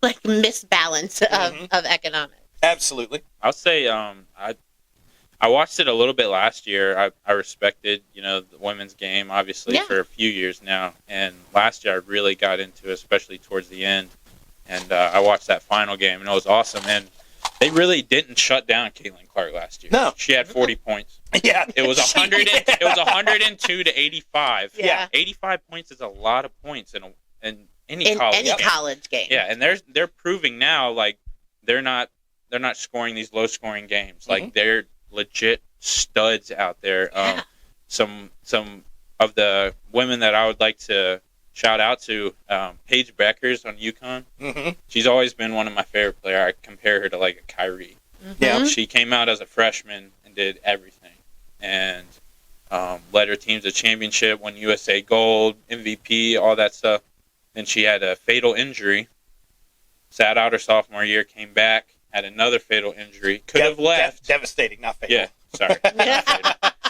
misbalance of economics. Absolutely. I'll say I watched it a little bit last year. I respected, the women's game, obviously, for a few years now. And last year I really got into it, especially towards the end. And I watched that final game, and it was awesome. And they really didn't shut down Caitlin Clark last year. No. She had 40 points. Yeah. It was 100. It was 102 to 85. Yeah. 85 points is a lot of points in any college game. Yeah, and they're proving now they're not scoring these low scoring games. Like they're legit studs out there. Some of the women that I would like to shout out to, Paige Beckers on UConn. She's always been one of my favorite players. I compare her to a Kyrie. Yeah, she came out as a freshman and did everything, and led her team to championship, won USA Gold, MVP, all that stuff. Then she had a fatal injury, sat out her sophomore year, came back, had another fatal injury, could have left. Devastating, not fatal. Yeah, sorry.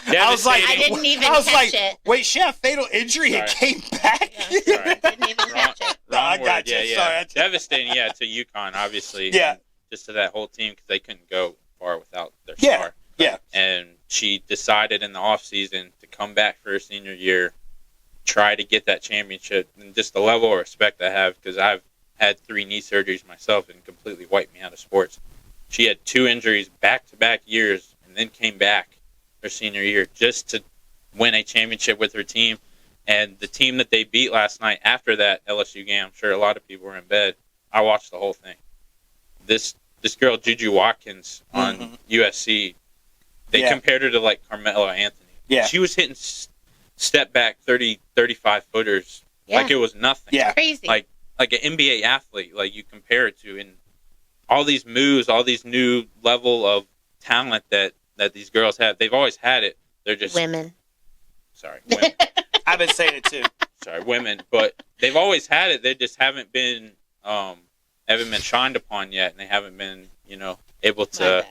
I was like, I didn't even catch it. Wait, she had a fatal injury and came back? Yeah, sorry. Didn't even catch it. I got you. Yeah. Sorry. Devastating, to UConn, obviously. Yeah. And just to that whole team because they couldn't go far without their star. Yeah. And she decided in the offseason to come back for her senior year, try to get that championship, and just the level of respect I have because I've had 3 knee surgeries myself and completely wiped me out of sports. She had 2 injuries back-to-back years and then came back her senior year just to win a championship with her team. And the team that they beat last night after that LSU game, I'm sure a lot of people were in bed. I watched the whole thing. This girl, Juju Watkins, on USC, they compared her to Carmelo Anthony. Yeah. She was hitting step back 30, 35 footers like it was nothing. Yeah. Crazy. Like an NBA athlete, you compare it to. And all these moves, all these new level of talent that these girls have, they've always had it. They're just women. Sorry, women. I've been saying it too. Sorry, women. But they've always had it. They just haven't been shined upon yet, and they haven't been, able to.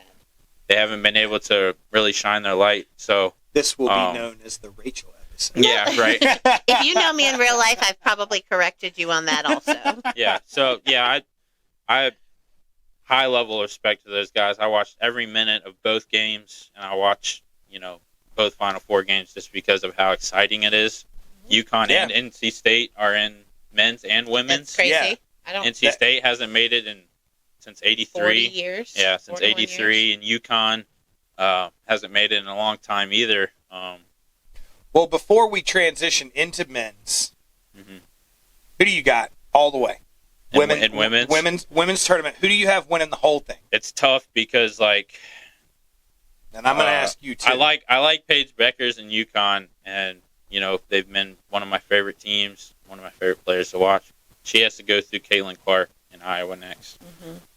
They haven't been able to really shine their light. So this will be known as the Rachel episode. Yeah, right. If you know me in real life, I've probably corrected you on that also. Yeah. So I high level of respect to those guys. I watched every minute of both games, and I watched, both Final Four games just because of how exciting it is. UConn and NC State are in men's and women's. That's crazy. Yeah. NC State hasn't made it since '83. 40 years. Yeah, since '83, and UConn hasn't made it in a long time either. Well, before we transition into men's, who do you got all the way? Women's tournament. Who do you have winning the whole thing? It's tough because and I'm going to ask you too. I like Paige Beckers and UConn, and they've been one of my favorite teams, one of my favorite players to watch. She has to go through Caitlin Clark in Iowa next.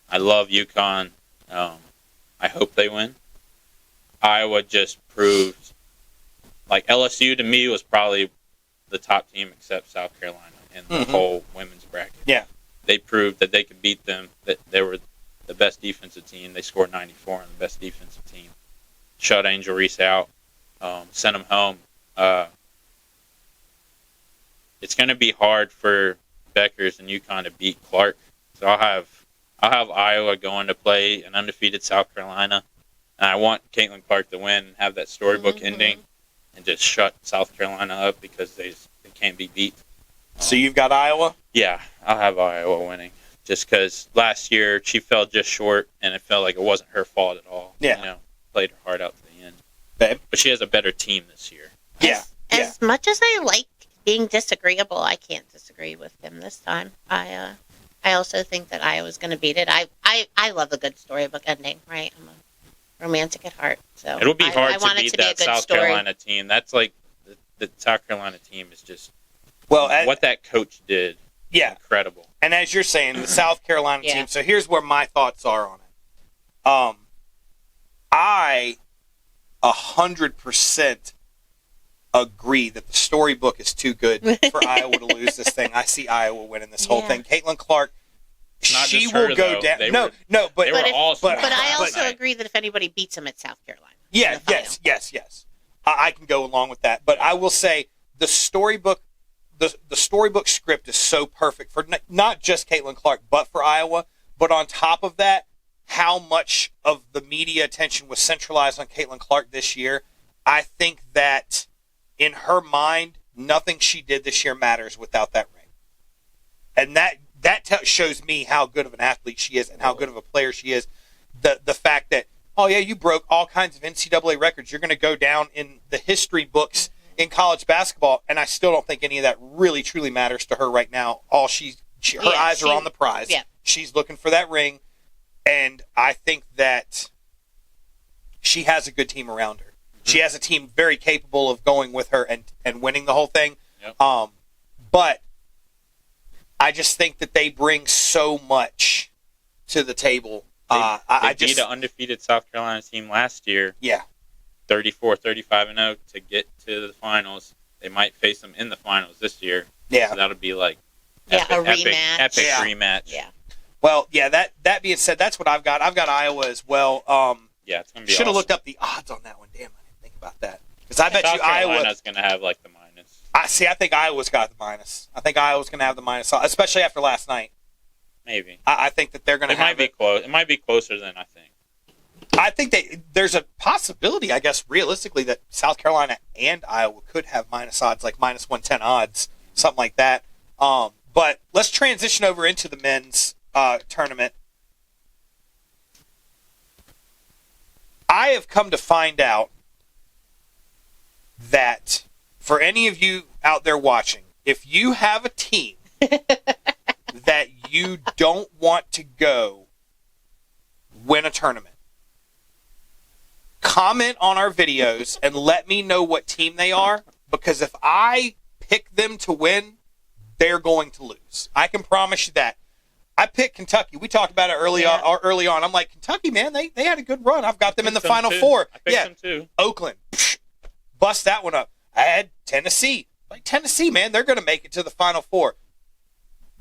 I love UConn. I hope they win. Iowa just proved, LSU to me was probably the top team except South Carolina in the whole women's bracket. Yeah. They proved that they could beat them, that they were the best defensive team. They scored 94 on the best defensive team. Shut Angel Reese out, sent them home. It's going to be hard for Beckers and UConn to beat Clark. So I'll have Iowa going to play an undefeated South Carolina. And I want Caitlin Clark to win and have that storybook ending and just shut South Carolina up because they can't be beat. So you've got Iowa? Yeah, I'll have Iowa winning. Just because last year she fell just short, and it felt like it wasn't her fault at all. Yeah. Played her heart out to the end. Babe? But she has a better team this year. Yeah. As much as I like being disagreeable, I can't disagree with him this time. I also think that Iowa's going to beat it. I love a good storybook ending, right? I'm a romantic at heart. So it'll be hard I want to it beat to be a that good South story. Carolina team. That's like the South Carolina team is just what that coach did. Yeah. Incredible. And as you're saying, the South Carolina Yeah. team. So here's where my thoughts are on it. I 100% agree that the storybook is too good for Iowa to lose this thing. I see Iowa winning this whole thing. Caitlin Clark, Not she just will her, go though. down. They No, but they were all smart. But I also But- agree that if anybody beats them, it's South Carolina. Yeah, in the final. yes. I can go along with that. But I will say the storybook, the storybook script is so perfect for not just Caitlin Clark, but for Iowa. But on top of that, how much of the media attention was centralized on Caitlin Clark this year. I think that in her mind, nothing she did this year matters without that ring. And that shows me how good of an athlete she is and how good of a player she is. The fact that, oh yeah, you broke all kinds of NCAA records. You're going to go down in the history books in college basketball, and I still don't think any of that really truly matters to her right now. Her eyes are on the prize. Yeah. She's looking for that ring, and I think that she has a good team around her. She has a team very capable of going with her and winning the whole thing. Yep. But I just think that they bring so much to the table. They beat an undefeated South Carolina team last year. Yeah. 34, 35-0 to get to the finals. They might face them in the finals this year. Yeah. So that'll be like a epic rematch. rematch. Yeah. Well, yeah, that being said, that's what I've got. I've got Iowa as well. Yeah, it's going to be Should have awesome. looked up the odds on that one. Damn, I didn't think about that. Because I bet South you Iowa. Carolina's going to have like the minus. I think Iowa's got the minus. I think Iowa's going to have the minus, especially after last night. Maybe. I think that they're going to It have might be close. It might be closer than I think. I think there's a possibility, I guess, realistically, that South Carolina and Iowa could have minus odds, like minus 110 odds, something like that. But let's transition over into the men's tournament. I have come to find out that for any of you out there watching, if you have a team that you don't want to go win a tournament, comment on our videos and let me know what team they are, because if I pick them to win, they're going to lose. I can promise you that. I picked Kentucky. We talked about it early on. I'm like, Kentucky, man, they had a good run. I've got them in the Final Four. I picked them too. Oakland, bust that one up. I had Tennessee. Like, Tennessee, man, they're going to make it to the Final Four.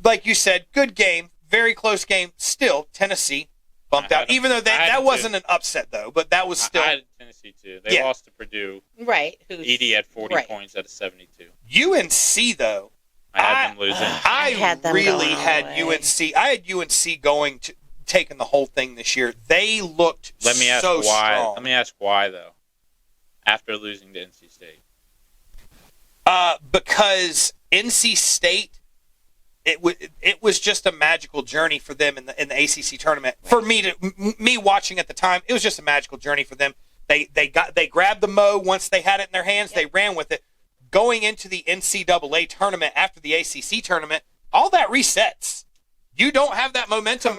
Like you said, good game, very close game. Still, Tennessee bumped out. Even though that wasn't an upset, though, but that was still. I had Tennessee too. They lost to Purdue. Right. Edie had 40 points out of 72. UNC, though. I had them losing. I had them really going had away. UNC. I had UNC going to taken the whole thing this year. They looked Let me ask so why. strong. Let me ask why though. After losing to NC State. Because NC State, it was just a magical journey for them in the ACC tournament. For me watching at the time, it was just a magical journey for them. They grabbed the mo once they had it in their hands. They ran with it. Going into the NCAA tournament after the ACC tournament, all that resets. You don't have that momentum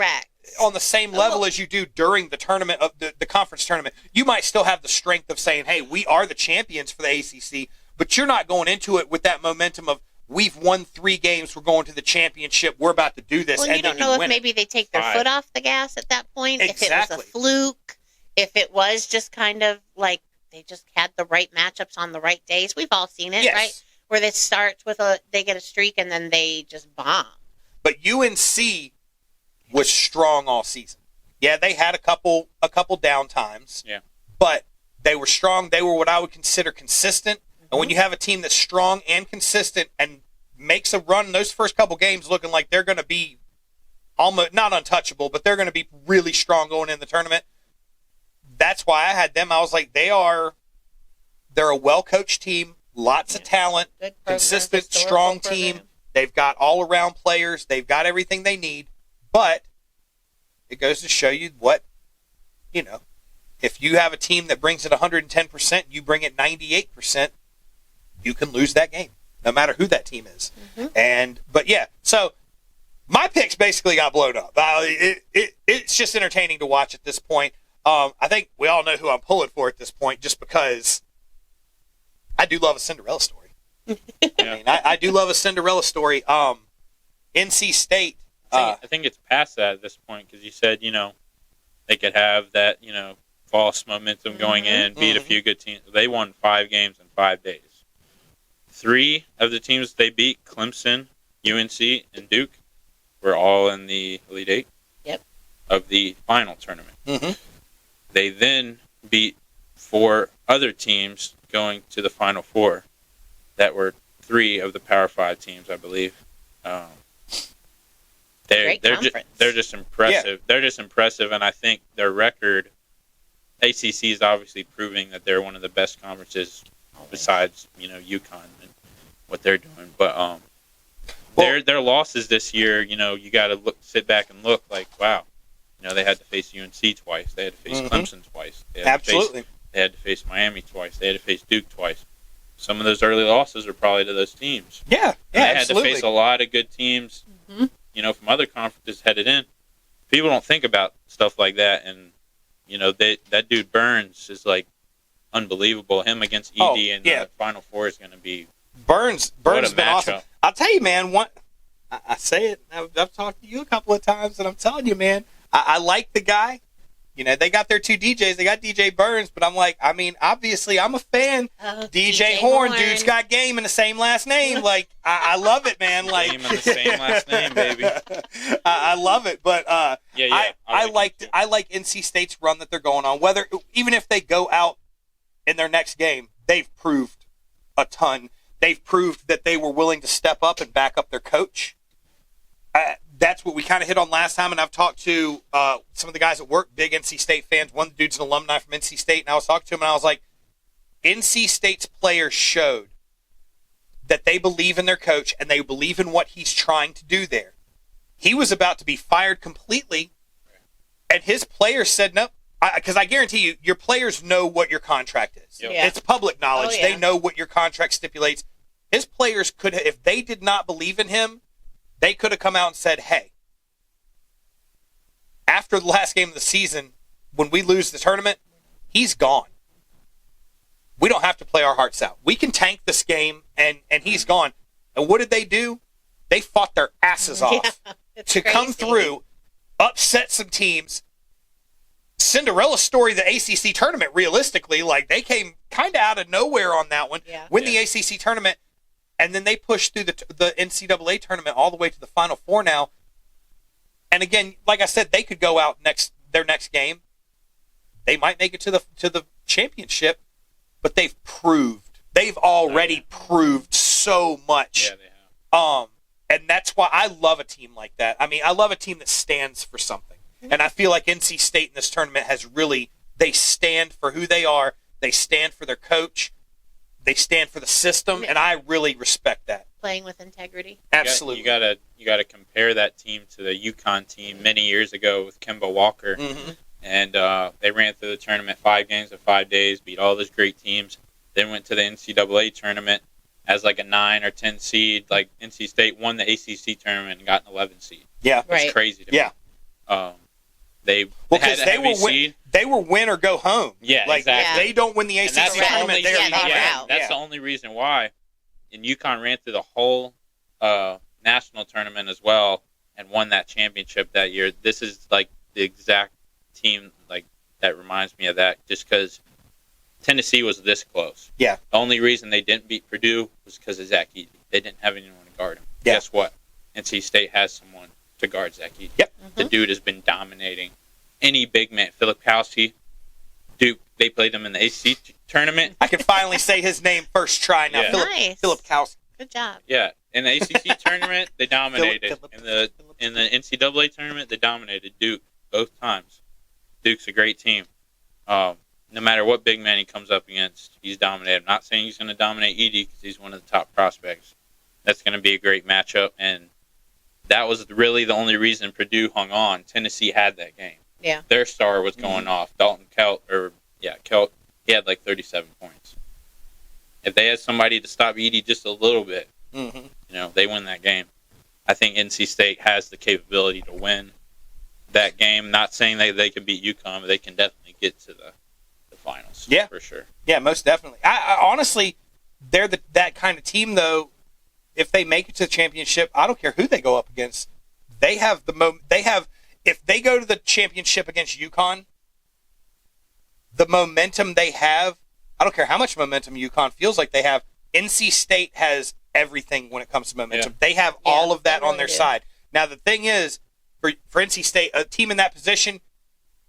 on the same level as you do during the tournament of the conference tournament. You might still have the strength of saying, "Hey, we are the champions for the ACC," but you're not going into it with that momentum of we've won 3 games, we're going to the championship, we're about to do this. Well, and you don't know if maybe they take their foot off the gas at that point. Exactly. If it was a fluke, if it was just kind of like they just had the right matchups on the right days. We've all seen it, right? Where they start with they get a streak and then they just bomb. But UNC was strong all season. Yeah, they had a couple down times. Yeah. But they were strong. They were what I would consider consistent. And when you have a team that's strong and consistent and makes a run in those first couple games looking like they're going to be almost not untouchable, but they're going to be really strong going in the tournament, that's why I had them. I was like, they're a well-coached team, lots of talent, consistent, strong team. They've got all-around players. They've got everything they need. But it goes to show you what, if you have a team that brings it 110%, you bring it 98%, you can lose that game, no matter who that team is. But yeah, so my picks basically got blown up. It's just entertaining to watch at this point. I think we all know who I'm pulling for at this point, just because I do love a Cinderella story. I do love a Cinderella story. NC State. I think it's past that at this point because you said, they could have that, false momentum going in, beat a few good teams. They won 5 games in 5 days. 3 of the teams they beat, Clemson, UNC, and Duke, were all in the Elite Eight of the final tournament. They then beat 4 other teams going to the Final Four that were 3 of the Power 5 teams, I believe. They're just impressive. Yeah. They're just impressive, and I think their record, ACC is obviously proving that they're one of the best conferences besides UConn and what they're doing. But their losses this year, you got to sit back and look like, wow, they had to face UNC twice, they had to face Clemson twice, they had to face Miami twice, they had to face Duke twice. Some of those early losses are probably to those teams. Yeah, they had to face a lot of good teams. From other conferences headed in. People don't think about stuff like that, and that dude Burns is like unbelievable. Him against ED in the Final Four is going to be Burns has been awesome. I'll tell you, man. I say it. I've talked to you a couple of times, and I'm telling you, man. I like the guy. They got their 2 DJs. They got DJ Burns, but I'm like, obviously, I'm a fan. DJ Horn, dude's got game in the same last name. Like, I love it, man. Like, game in the same last name, baby. I love it, but I like NC State's run that they're going on. Even if they go out in their next game, they've proved a ton. They've proved that they were willing to step up and back up their coach. That's what we kind of hit on last time, and I've talked to some of the guys at work, big NC State fans. One dude's an alumni from NC State, and I was talking to him, and I was like, NC State's players showed that they believe in their coach, and they believe in what he's trying to do there. He was about to be fired completely, and his players said no, because I guarantee you, your players know what your contract is. Yep. It's public knowledge. They know what your contract stipulates. His players could, if they did not believe in him, they could have come out and said, hey, after the last game of the season, when we lose the tournament, he's gone. We don't have to play our hearts out. We can tank this game, and he's gone. And what did they do? They fought their asses off to come through, upset some teams. Cinderella story, the ACC tournament, realistically, like they came kind of out of nowhere on that one. Win the ACC tournament. And then they pushed through the NCAA tournament all the way to the Final Four now. And again, like I said, they could go out their next game. They might make it to the championship, but they've already proved so much. Yeah, they have. And that's why I love a team like that. I love a team that stands for something. And I feel like NC State in this tournament has really, they stand for who they are. They stand for their coach. They stand for the system, and I really respect that. Playing with integrity. Absolutely. You gotta compare that team to the UConn team many years ago with Kemba Walker. Mm-hmm. And they ran through the tournament 5 games in 5 days, beat all those great teams. Then went to the NCAA tournament as like a 9 or 10 seed. Like NC State won the ACC tournament and got an 11 seed. Yeah. That's Right. crazy to me. Yeah. They had a heavy seed. They were win or go home. Yeah, like, exactly. If they don't win the And ACC that's the tournament, only, they're yeah, not they were out. out. That's the only reason why. And UConn ran through the whole national tournament as well and won that championship that year. This is like the exact team like that reminds me of that, just because Tennessee was this close. Yeah. The only reason they didn't beat Purdue was because of Zach Edey. They didn't have anyone to guard him. Yeah. Guess what? NC State has someone to guard Zach Edey. Yep. The dude has been dominating any big man. Philip Kowski, Duke, they played him in the ACC tournament. I can finally say his name first try now. Yeah. Nice. Philip Kowski. Good job. Yeah, in the ACC tournament, they dominated. Philip. In the NCAA tournament, they dominated Duke both times. Duke's a great team. No matter what big man he comes up against, he's dominated. I'm not saying he's going to dominate Edey because he's one of the top prospects. That's going to be a great matchup, and that was really the only reason Purdue hung on. Tennessee had that game. Yeah. Their star was going off. Dalton Kelt, he had like 37 points. If they had somebody to stop Edey just a little bit, they win that game. I think NC State has the capability to win that game. Not saying they can beat UConn, but they can definitely get to the finals. Yeah. For sure. Yeah, most definitely. I honestly, they're that kind of team, though. If they make it to the championship, I don't care who they go up against. They have if they go to the championship against UConn, the momentum they have, I don't care how much momentum UConn feels like they have, NC State has everything when it comes to momentum. Yeah. They have all of that they on really their do. side. Now, the thing is, for NC State, a team in that position,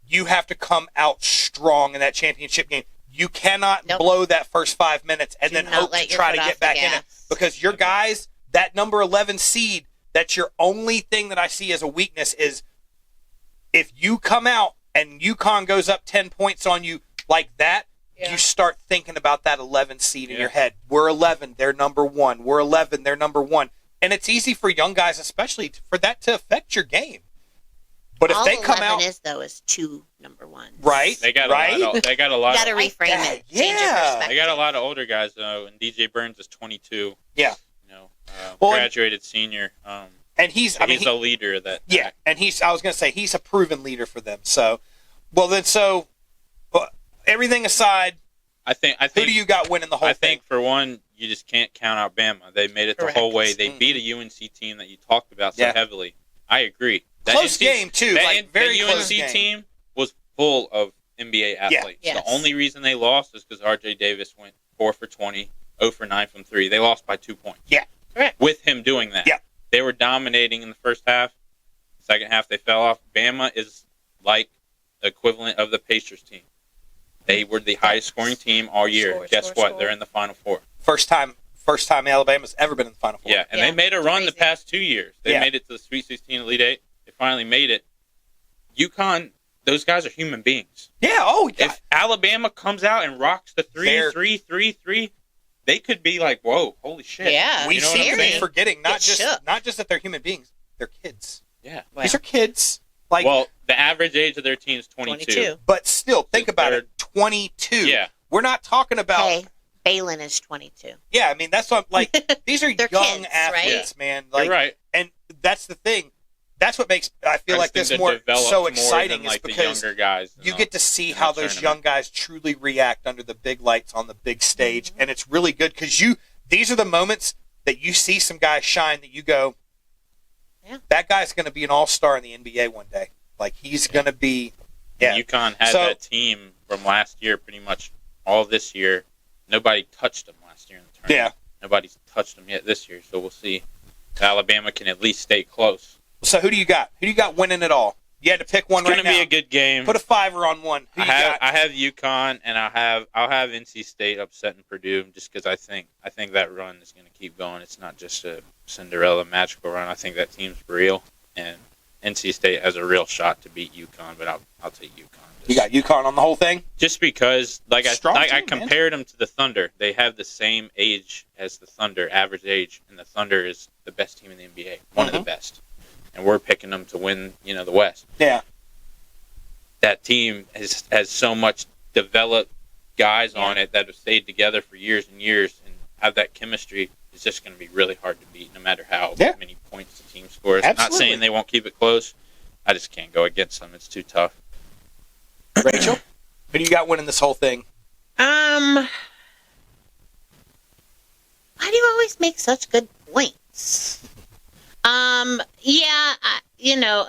you have to come out strong in that championship game. You cannot blow that first 5 minutes and Do then not hope let to your try foot to off get the back in it. gas. Because your guys, that number 11 seed, that's your only thing that I see as a weakness is if you come out and UConn goes up 10 points on you like that, you start thinking about that 11 seed in your head. We're 11, they're number 1. We're 11, they're number 1. And it's easy for young guys, especially, for that to affect your game. But if All they come 11 out, is though is 2 number 1s. right, They got right, a lot. They got a lot. You got to reframe it. Change your Yeah. perspective. They got a lot of older guys though, and DJ Burns is 22. yeah, Well, graduated senior. and he's He's a leader of that. yeah, and I was going to say he's a proven leader for them. So, everything aside, I think. who do you got winning the whole I thing? think for one, you just can't count out Bama. They made it the whole way. They beat a UNC team that you talked about so heavily. I agree. Close game too, very the close UNC game. team was full of NBA athletes. Yes. The only reason they lost is because R.J. Davis went 4 for 20, 0 for 9 from 3. They lost by 2 points. Yeah. Correct. With him doing that. Yeah. They were dominating in the first half. Second half, they fell off. Bama is like the equivalent of the Pacers team. They were the highest scoring team all year. Guess what? They're in the Final Four. First time Alabama's ever been in the Final Four. Yeah, and they made a run the past 2 years. They made it to the Sweet 16, Elite 8. They finally made it. UConn, those guys are human beings. Yeah. Oh, yeah. If Alabama comes out and rocks the 3, they could be like, whoa, holy shit. Yeah. We You know what seem I'm to be saying? forgetting not Get shook. just that they're human beings, they're kids. Yeah. These are kids. Well, the average age of their team is 22. But still, think about they're- it. 22. Yeah. We're not talking about. Hey, Balin is 22. Yeah, I mean that's what these are They're young kids, athletes, right? man. You're right. And that's the thing. That's what makes I feel like this more so exciting is because the younger guys you get to see how those young guys truly react under the big lights on the big stage, and it's really good because these are the moments that you see some guys shine that you go, that guy's going to be an all-star in the NBA one day. Like he's going to be. Yeah. And UConn had that team from last year, pretty much all this year. Nobody touched them last year in the tournament. Yeah. Nobody's touched them yet this year, so we'll see if Alabama can at least stay close. So who do you got? Who do you got winning it all? You had to pick one It's right going now. to be a good game. Put a $5 on one. Who you got? I have UConn, and I'll have NC State upsetting Purdue just because I think that run is going to keep going. It's not just a Cinderella magical run. I think that team's real, and NC State has a real shot to beat UConn, but I'll take UConn. You got UConn on the whole thing? Just because, I team, compared them to the Thunder. They have the same age as the Thunder, average age, and the Thunder is the best team in the NBA, one of the best. And we're picking them to win, the West. Yeah. That team has so much developed guys on it that have stayed together for years and years and have that chemistry. It's just going to be really hard to beat, no matter how many points the team scores. Absolutely. Not saying they won't keep it close. I just can't go against them. It's too tough. Rachel, who do you got winning this whole thing? Why do you always make such good points?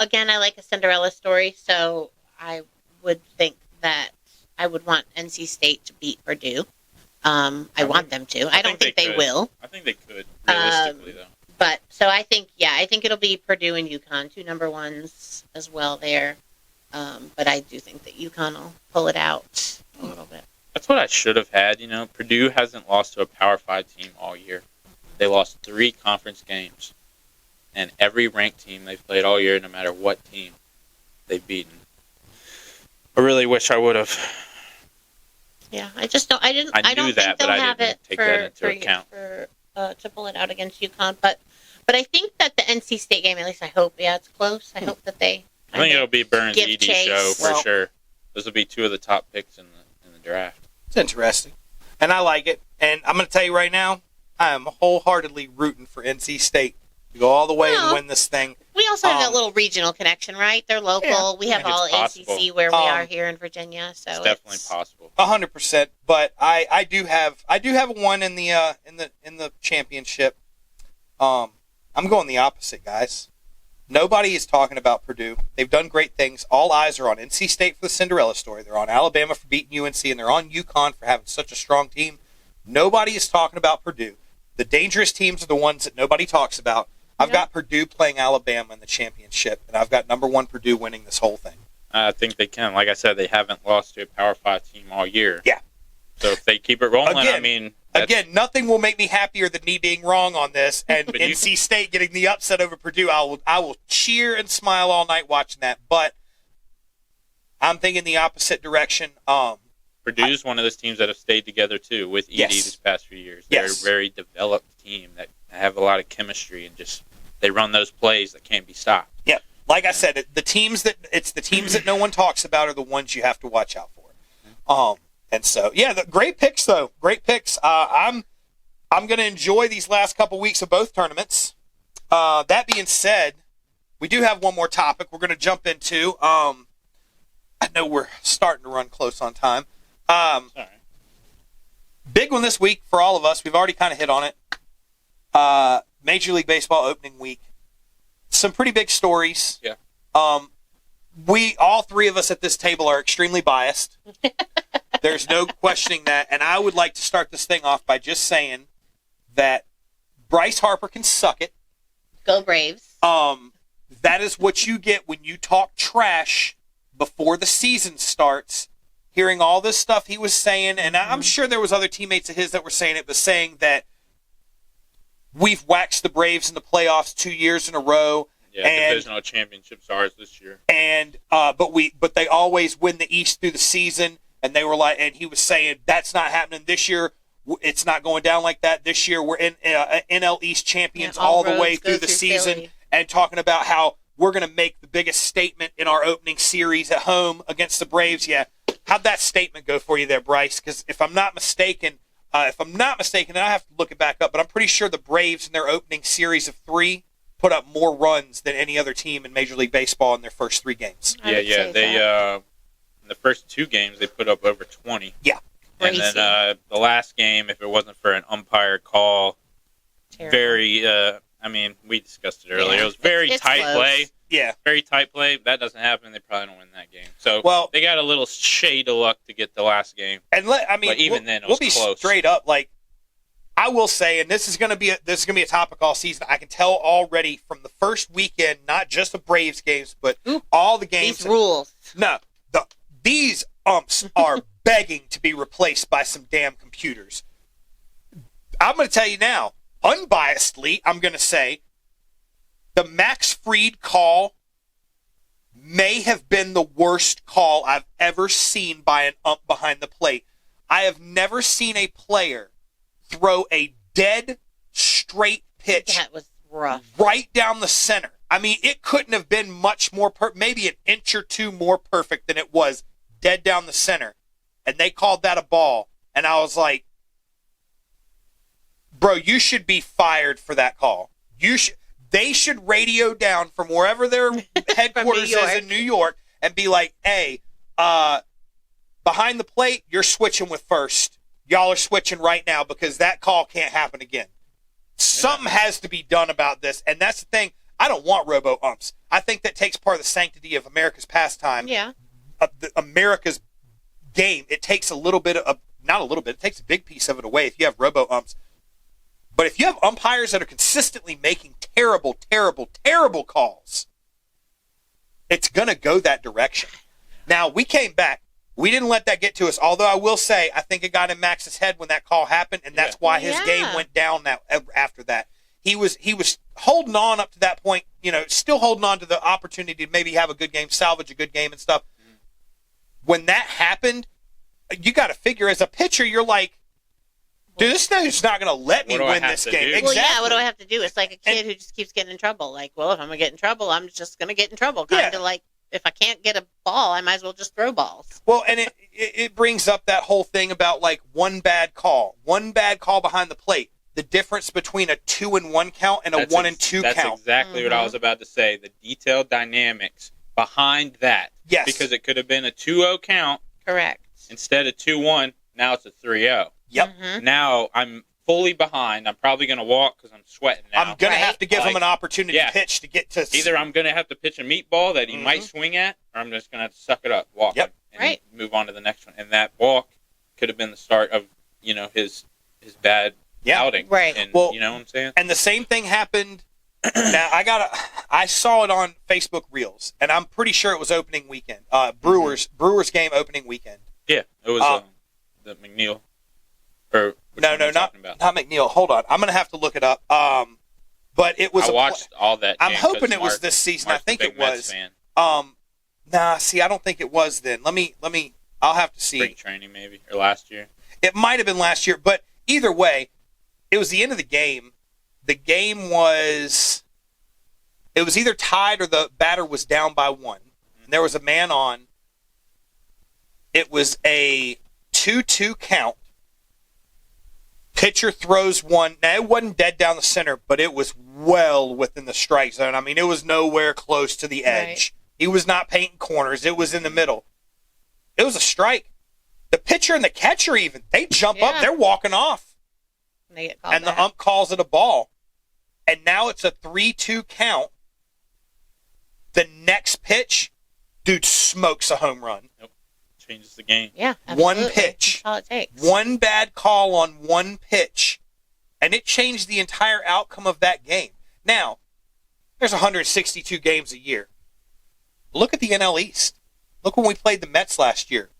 Again, I like a Cinderella story, so I would think that I would want NC State to beat Purdue. I want them to. I don't think they will. I think they could, realistically, though. But, so I think it'll be Purdue and UConn, 2 number ones as well there. But I do think that UConn will pull it out a little bit. That's what I should have had. Purdue hasn't lost to a Power 5 team all year. They lost 3 conference games. And every ranked team they've played all year, no matter what team they've beaten. I really wish I would have. Yeah, I just don't. I don't think they'll have it to pull it out against UConn. But I think that the NC State game, at least I hope, it's close. I hope that they. I think it'll be Burns' ED show for sure. Those will be 2 of the top picks in the draft. It's interesting, and I like it. And I'm going to tell you right now, I am wholeheartedly rooting for NC State to go all the way and win this thing. We also have that little regional connection, right? They're local. Yeah, we have all ACC where we are here in Virginia, so it's definitely possible. 100%. But I do have one in the championship. I'm going the opposite, guys. Nobody is talking about Purdue. They've done great things. All eyes are on NC State for the Cinderella story. They're on Alabama for beating UNC, and they're on UConn for having such a strong team. Nobody is talking about Purdue. The dangerous teams are the ones that nobody talks about. I've got Purdue playing Alabama in the championship, and I've got number 1 Purdue winning this whole thing. I think they can. Like I said, they haven't lost to a Power 5 team all year. Yeah. So if they keep it rolling, Again, nothing will make me happier than me being wrong on this and NC State getting the upset over Purdue. I will cheer and smile all night watching that. But I'm thinking the opposite direction. Purdue's one of those teams that have stayed together too with ED these past few years. They're a very developed team that have a lot of chemistry and just they run those plays that can't be stopped. Yeah, like I said, the teams that no one talks about are the ones you have to watch out for. And so, great picks though. Great picks. I'm going to enjoy these last couple weeks of both tournaments. That being said, we do have one more topic we're going to jump into. I know we're starting to run close on time. Big one this week for all of us. We've already kind of hit on it. Major League Baseball opening week. Some pretty big stories. Yeah. We all 3 of us at this table are extremely biased. There's no questioning that. And I would like to start this thing off by just saying that Bryce Harper can suck it. Go Braves. That is what you get when you talk trash before the season starts. Hearing all this stuff he was saying, and I'm sure there was other teammates of his that were saying it, but saying that we've waxed the Braves in the playoffs 2 years in a row. Yeah, divisional championships ours this year. And but they always win the East through the season. And they were like, and he was saying that's not happening this year. It's not going down like that this year. We're in NL East champions all the way through the season, Philly. And talking about how we're going to make the biggest statement in our opening series at home against the Braves. Yeah, how'd that statement go for you there, Bryce? Because if I'm not mistaken, and I have to look it back up, but I'm pretty sure the Braves in their opening series of 3 put up more runs than any other team in Major League Baseball in their first 3 games. Yeah, they. In the first 2 games, they put up over 20. Yeah. And then the last game, if it wasn't for an umpire call, very, we discussed it earlier. Yeah. It was very tight play. Yeah. Very tight play. That doesn't happen. They probably don't win that game. So they got a little shade of luck to get the last game. And but even then, it was close. We'll be straight up. Like, I will say, and this is going to be a topic all season. I can tell already from the first weekend, not just the Braves games, but all the games. These rules. No. These umps are begging to be replaced by some damn computers. I'm going to tell you now, unbiasedly, I'm going to say the Max Fried call may have been the worst call I've ever seen by an ump behind the plate. I have never seen a player throw a dead straight pitch That was rough. right down the center. I mean, it couldn't have been much more maybe an inch or two more perfect than it was, dead down the center. And they called that a ball. And I was like, bro, you should be fired for that call. They should radio down from wherever their headquarters is in New York and be like, hey, behind the plate, you're switching with first. Y'all are switching right now because that call can't happen again. Something has to be done about this. And that's the thing. I don't want robo-umps. I think that takes part of the sanctity of America's pastime. Yeah. America's game. It takes a little bit of, not a little bit, it takes a big piece of it away if you have robo-umps. But if you have umpires that are consistently making terrible, terrible, terrible calls, it's going to go that direction. Now, we came back. We didn't let that get to us. Although I will say, I think it got in Max's head when that call happened, and that's why his game went down after that. He was holding on up to that point, still holding on to the opportunity to maybe have a good game, salvage a good game and stuff. When that happened, you got to figure as a pitcher, you're like, dude, this dude's not going to let me win this game. Exactly. Well, yeah, what do I have to do? It's like a kid who just keeps getting in trouble. Like, well, if I'm going to get in trouble, I'm just going to get in trouble. Kind of like, if I can't get a ball, I might as well just throw balls. Well, and it brings up that whole thing about, like, one bad call behind the plate. The difference between a 2-1 count and a 1-2 count. That's exactly what I was about to say. The detailed dynamics behind that. Yes. Because it could have been a 2-0 count. Correct. Instead of 2-1, now it's a 3-0. Yep. Mm-hmm. Now I'm fully behind. I'm probably going to walk because I'm sweating now. I'm going to have to give him an opportunity to pitch to get to... Either I'm going to have to pitch a meatball that he might swing at, or I'm just going to have to suck it up, walk him, and move on to the next one. And that walk could have been the start of, his bad outing. Right. And, well, you know what I'm saying? And the same thing happened... Now, I saw it on Facebook Reels, and I'm pretty sure it was opening weekend. Brewers game opening weekend. Yeah, it was the McNeil. Or no, not McNeil. Hold on, I'm gonna have to look it up. But it was. I watched all that. I'm hoping it was this season. Mark's I think it was. Fan. See, I don't think it was then. Let me. I'll have to see. Spring training, maybe, or last year. It might have been last year, but either way, it was the end of the game. The game was. It was either tied or the batter was down by one. And there was a man on. It was a 2-2 count. Pitcher throws one. Now, it wasn't dead down the center, but it was well within the strike zone. I mean, it was nowhere close to the edge. Right. He was not painting corners. It was in the middle. It was a strike. The pitcher and the catcher even, they jump up. They're walking off. And the ump calls it a ball. And now it's a 3-2 count. The next pitch, dude smokes a home run. Nope. Changes the game. Yeah, absolutely. One pitch. That's all it takes. One bad call on one pitch, and it changed the entire outcome of that game. Now, there's 162 games a year. Look at the NL East. Look when we played the Mets last year.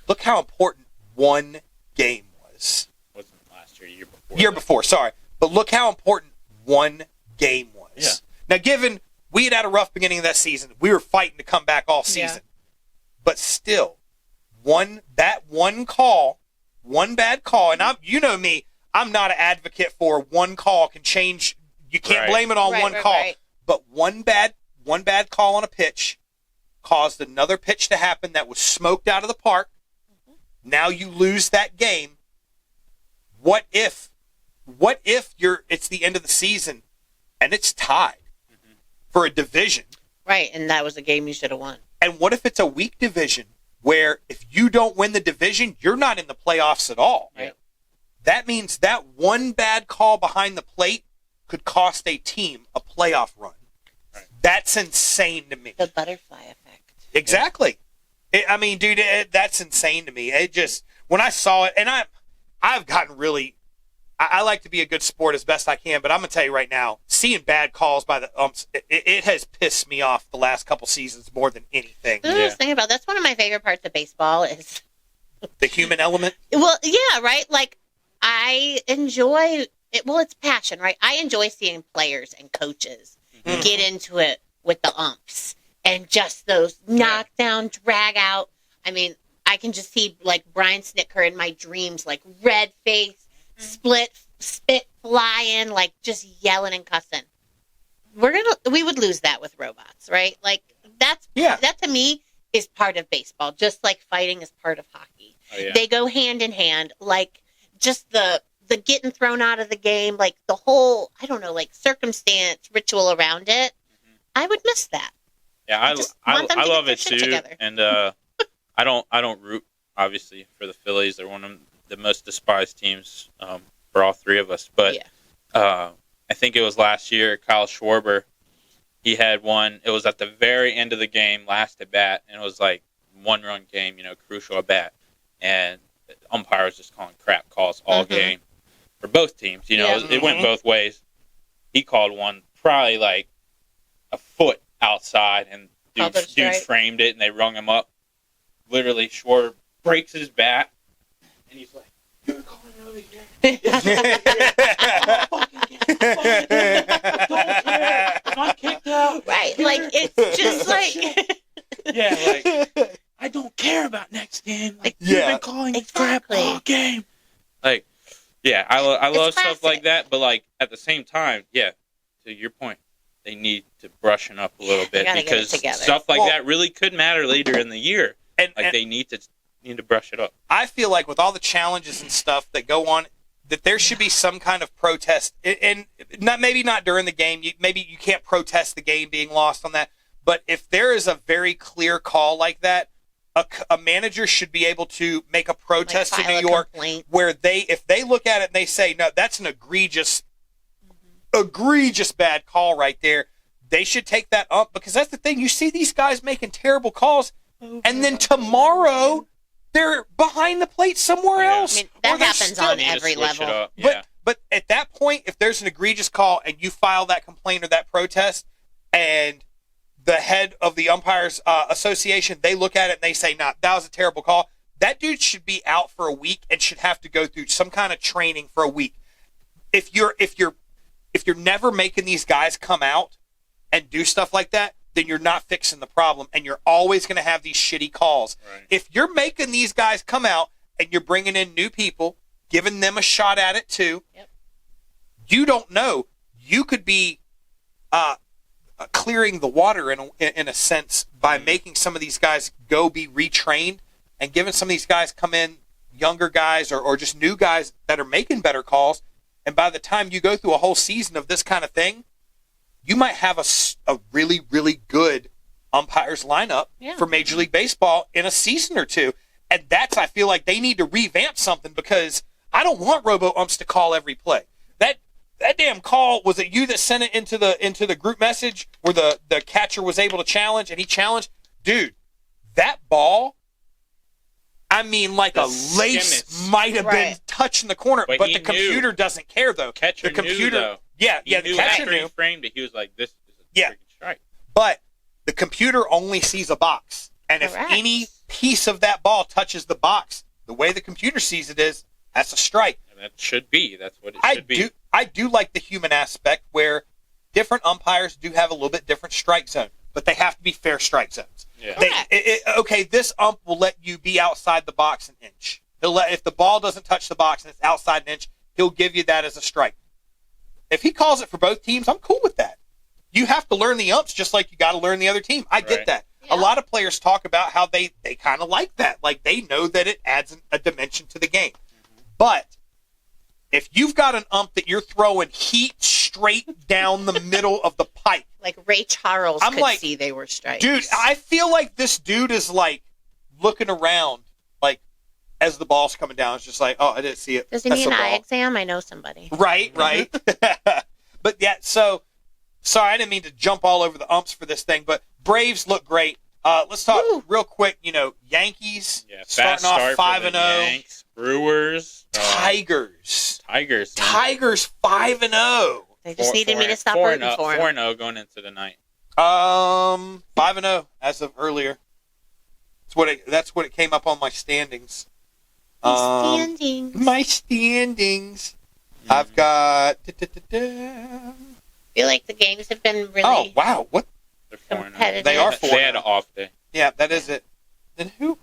Look how important one game was. Wasn't last year, year before. Year before, sorry. But look how important one game was. Yeah. Now, given we had a rough beginning of that season, we were fighting to come back all season. Yeah. But still, one bad call, and you know me, I'm not an advocate for one call can change. You can't blame it on one call. Right. But one bad call on a pitch caused another pitch to happen that was smoked out of the park. Mm-hmm. Now you lose that game. What if it's the end of the season and it's tied for a division? Right, and that was a game you should have won. And what if it's a weak division where if you don't win the division, you're not in the playoffs at all? Right. That means that one bad call behind the plate could cost a team a playoff run. Right. That's insane to me. The butterfly effect. Exactly. I mean, dude, that's insane to me. It just, when I saw it, and I've gotten really, I like to be a good sport as best I can, but I'm going to tell you right now, seeing bad calls by the umps, it has pissed me off the last couple seasons more than anything. I was thinking about, that's one of my favorite parts of baseball is the human element. Well, yeah, right? Like, I enjoy it. Well, it's passion, right? I enjoy seeing players and coaches get into it with the umps and just those knockdown, drag out. I mean, I can just see like Brian Snitker in my dreams, like red face, spit flying, like just yelling and cussing. We would lose that with robots, right? Like that to me is part of baseball, just like fighting is part of hockey. Oh, yeah. They go hand in hand, like just the getting thrown out of the game, like the whole, I don't know, like circumstance, ritual around it. Mm-hmm. I would miss that. Yeah, I love it too. Together. And I don't root obviously for the Phillies. They're one of the most despised teams for all three of us. But I think it was last year, Kyle Schwarber, he had one. It was at the very end of the game, last at bat, and it was like 1-run game, crucial at bat. And the umpire was just calling crap calls all game for both teams. It went both ways. He called one probably like a foot outside, and dude framed it, and they rung him up. Literally, Schwarber breaks his bat, and he's like, "You're calling another game." If I kicked out, right? Like it's just like, I don't care about next game. Like you've been calling crap all game. Like, I love stuff like that, but like at the same time, to your point, they need to brushing up a little bit because stuff like that really could matter later in the year. And they need to brush it up. I feel like with all the challenges and stuff that go on, that there should be some kind of protest, and maybe not during the game. Maybe you can't protest the game being lost on that. But if there is a very clear call like that, a manager should be able to make a protest in New York where if they look at it and they say, no, that's an egregious bad call right there, they should take that up, because that's the thing. You see these guys making terrible calls, and then tomorrow they're behind the plate somewhere else. I mean, that happens on every level. But at that point, if there's an egregious call and you file that complaint or that protest, and the head of the umpires association, they look at it and they say, "Nah, that was a terrible call," that dude should be out for a week and should have to go through some kind of training for a week. If you're never making these guys come out and do stuff like that, then you're not fixing the problem, and you're always going to have these shitty calls. Right. If you're making these guys come out and you're bringing in new people, giving them a shot at it too, you don't know. You could be clearing the water in a sense by making some of these guys go be retrained and giving some of these guys come in, younger guys or just new guys that are making better calls. And by the time you go through a whole season of this kind of thing, you might have a really, really good umpires lineup for Major League Baseball in a season or two. And I feel like they need to revamp something, because I don't want robo-umps to call every play. That damn call, was it you that sent it into the group message where the catcher was able to challenge and he challenged? Dude, that ball, I mean, like a lace might have been touching the corner, but the computer doesn't care, though. Catcher the computer, knew, though. The catcher knew. He framed it. He was like, "This is a freaking strike." But the computer only sees a box, and if any piece of that ball touches the box, the way the computer sees it is, that's a strike. And that should be. That's what it should be. I do like the human aspect where different umpires do have a little bit different strike zone, but they have to be fair strike zones. Yeah. This ump will let you be outside the box an inch. If the ball doesn't touch the box and it's outside an inch, he'll give you that as a strike. If he calls it for both teams, I'm cool with that. You have to learn the umps just like you got to learn the other team. I get that. Yeah. A lot of players talk about how they kind of like that. Like, they know that it adds a dimension to the game. Mm-hmm. But if you've got an ump that you're throwing heat straight down the middle of the pipe. Like Ray Charles could see they were strikes. Dude, I feel like this dude is like looking around like as the ball's coming down. It's just like, oh, I didn't see it. Does he need an eye exam? I know somebody. Right. But sorry, I didn't mean to jump all over the umps for this thing, but Braves look great. Let's talk real quick. Yankees starting off 5-0. Brewers, Tigers, 5-0. They just needed me to stop rooting for them. 4-0 going into the night. 5-0 as of earlier. That's what it came up on my standings. My standings. I've got. I feel like the games have been really. Oh wow! What? They're 4-0. Competitive. They are They had 4-0. an off day. Yeah, that is it. Then who?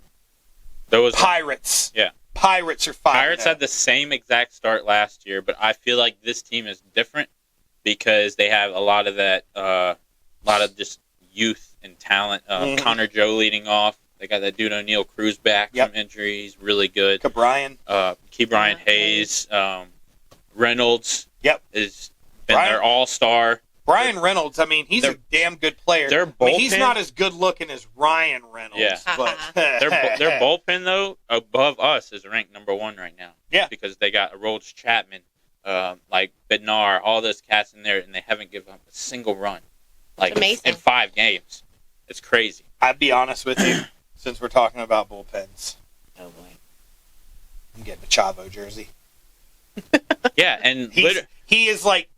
There was Pirates. Yeah. Pirates are 5. Pirates had the same exact start last year, but I feel like this team is different because they have a lot of that, just youth and talent. Connor Joe leading off. They got that dude O'Neal Cruz back from injury. He's really good. Ke'Bryan. Ke'Bryan Hayes. Reynolds. Yep. Is been their all-star. Brian Reynolds, I mean, he's a damn good player. He's not as good looking as Ryan Reynolds. Yeah. But Their bullpen, though, above us is ranked number 1 right now. Yeah. Because they got Aroldis Chapman, like Bednar, all those cats in there, and they haven't given up a single run. Like, amazing. in 5 games. It's crazy. I'd be honest with you, since we're talking about bullpens. Oh, boy. I'm getting a Chavo jersey. Yeah, and he is like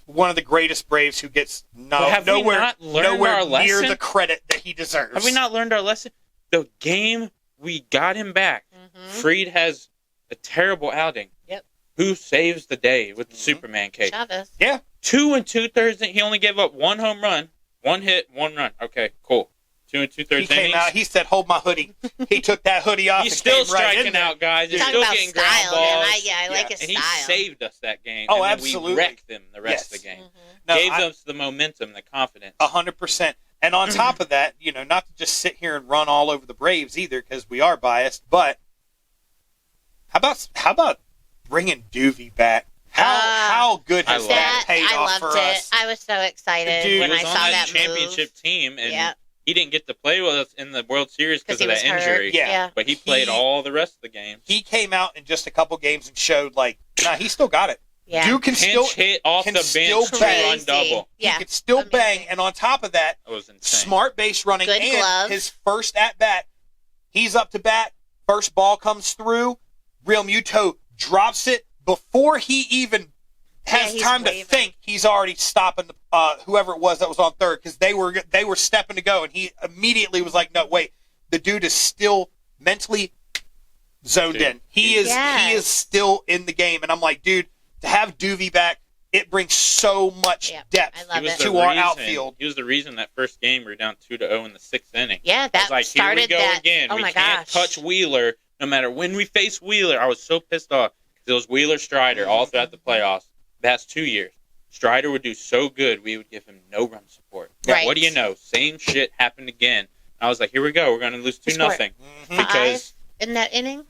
one of the greatest Braves who gets nowhere near the credit that he deserves. Have we not learned our lesson? The game we got him back. Fried has a terrible outing. Yep. Who saves the day with the Superman cape? Chavez. Yeah. 2 2/3. He only gave up 1 home run, 1 hit, 1 run. Okay, cool. 2 2/3 He came innings. out. He said, "Hold my hoodie." He took that hoodie off. He's and still came right in striking there. out guys. He's Talk still about getting style, ground balls. man. I like his And style. he saved us that game. Oh, and absolutely. We wrecked them the rest of the game. No, Gave us the momentum, the confidence. 100%. And on top of that, not to just sit here and run all over the Braves either, because we are biased. But how about bringing Duvee back? How good has that paid off for us? I was so excited Dude, when he I was saw on that championship team, and Yep. he didn't get to play with us in the World Series because he of that was hurt. injury. Yeah. But he played all the rest of the games. He came out in just a couple games and showed he still got it. Yeah. Dude can Pinch still hit off can the still bench, bang. run double. He Yeah. could still Amazing. bang, and on top of that, That was insane. smart base running Good and glove. his first at bat. He's up to bat. First ball comes through. Real Muto drops it before he even has he's time waving. to think. He's already stopping whoever it was that was on third, because they were stepping to go, and he immediately was like, "No, wait, the dude is still mentally zoned in. He is still in the game." And I'm like, dude, to have Duvee back, it brings so much depth I love it. to our outfield. He was the reason that first game we were down 2-0 in the 6th inning. Yeah, I that was like, started here we go that. again. Oh we my can't gosh. touch Wheeler no matter when we face Wheeler. I was so pissed off because it was Wheeler Strider all throughout the playoffs. That's 2 years. Strider would do so good, we would give him no run support. Right. What do you know? Same shit happened again. I was like, here we go. We're going to lose 2-0. Because, in that inning.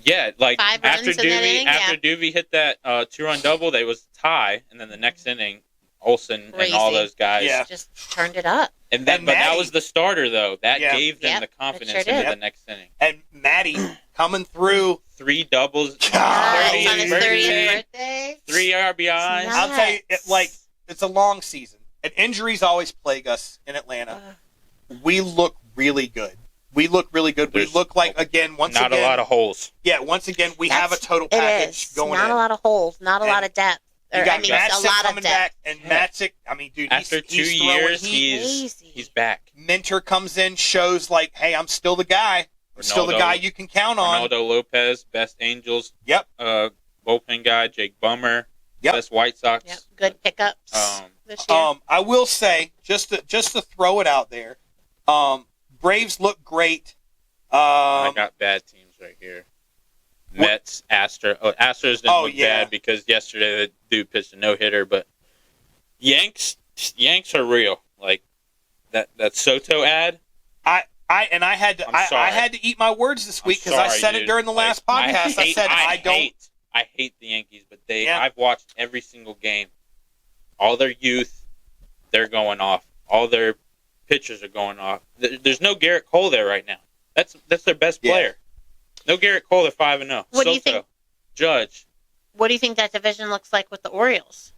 yeah, like 5 after runs in that inning, Duvee hit that 2-run double, they was a tie. And then the next inning, Olsen Crazy. and all those guys. Yeah. Just turned it up. But that Matty- was the starter, though. That Yeah. gave them Yep, the confidence it sure into did. the next inning. And Matty coming through. 3 doubles, It's on his 30th 30, birthday. 3 RBIs. Nice. I'll tell you, it's a long season, and injuries always plague us in Atlanta. We look really good. We look really good. There's we look like, once Not again. a lot of holes. Yeah, once again, we have a total package going not in. a lot of holes, not a And lot of depth. You got a Matzik lot of coming depth. back, and Matzik, dude, After 2 he's throwing years, heat. he's back. Minter comes in, shows like, hey, I'm still the guy. I'm still the Ronaldo- guy you can count on. Ronaldo Lopez, best Angels. Yep. Bullpen guy, Jake Bummer. Yep. Best White Sox. Yep, good pickups this year. I will say, just to throw it out there, Braves look great. I got bad teams right here. Mets, Astros. Oh, Astros didn't look bad because yesterday the dude pitched a no-hitter, but Yanks are real. Like that Soto ad. I had to eat my words this week because I said it during the last podcast. I hate the Yankees, but I've watched every single game. All their youth, they're going off. All their pitchers are going off. There's no Garrett Cole there right now. That's their best player. No Garrett Cole. They're 5-0. What do you think? Judge. What do you think that division looks like with the Orioles?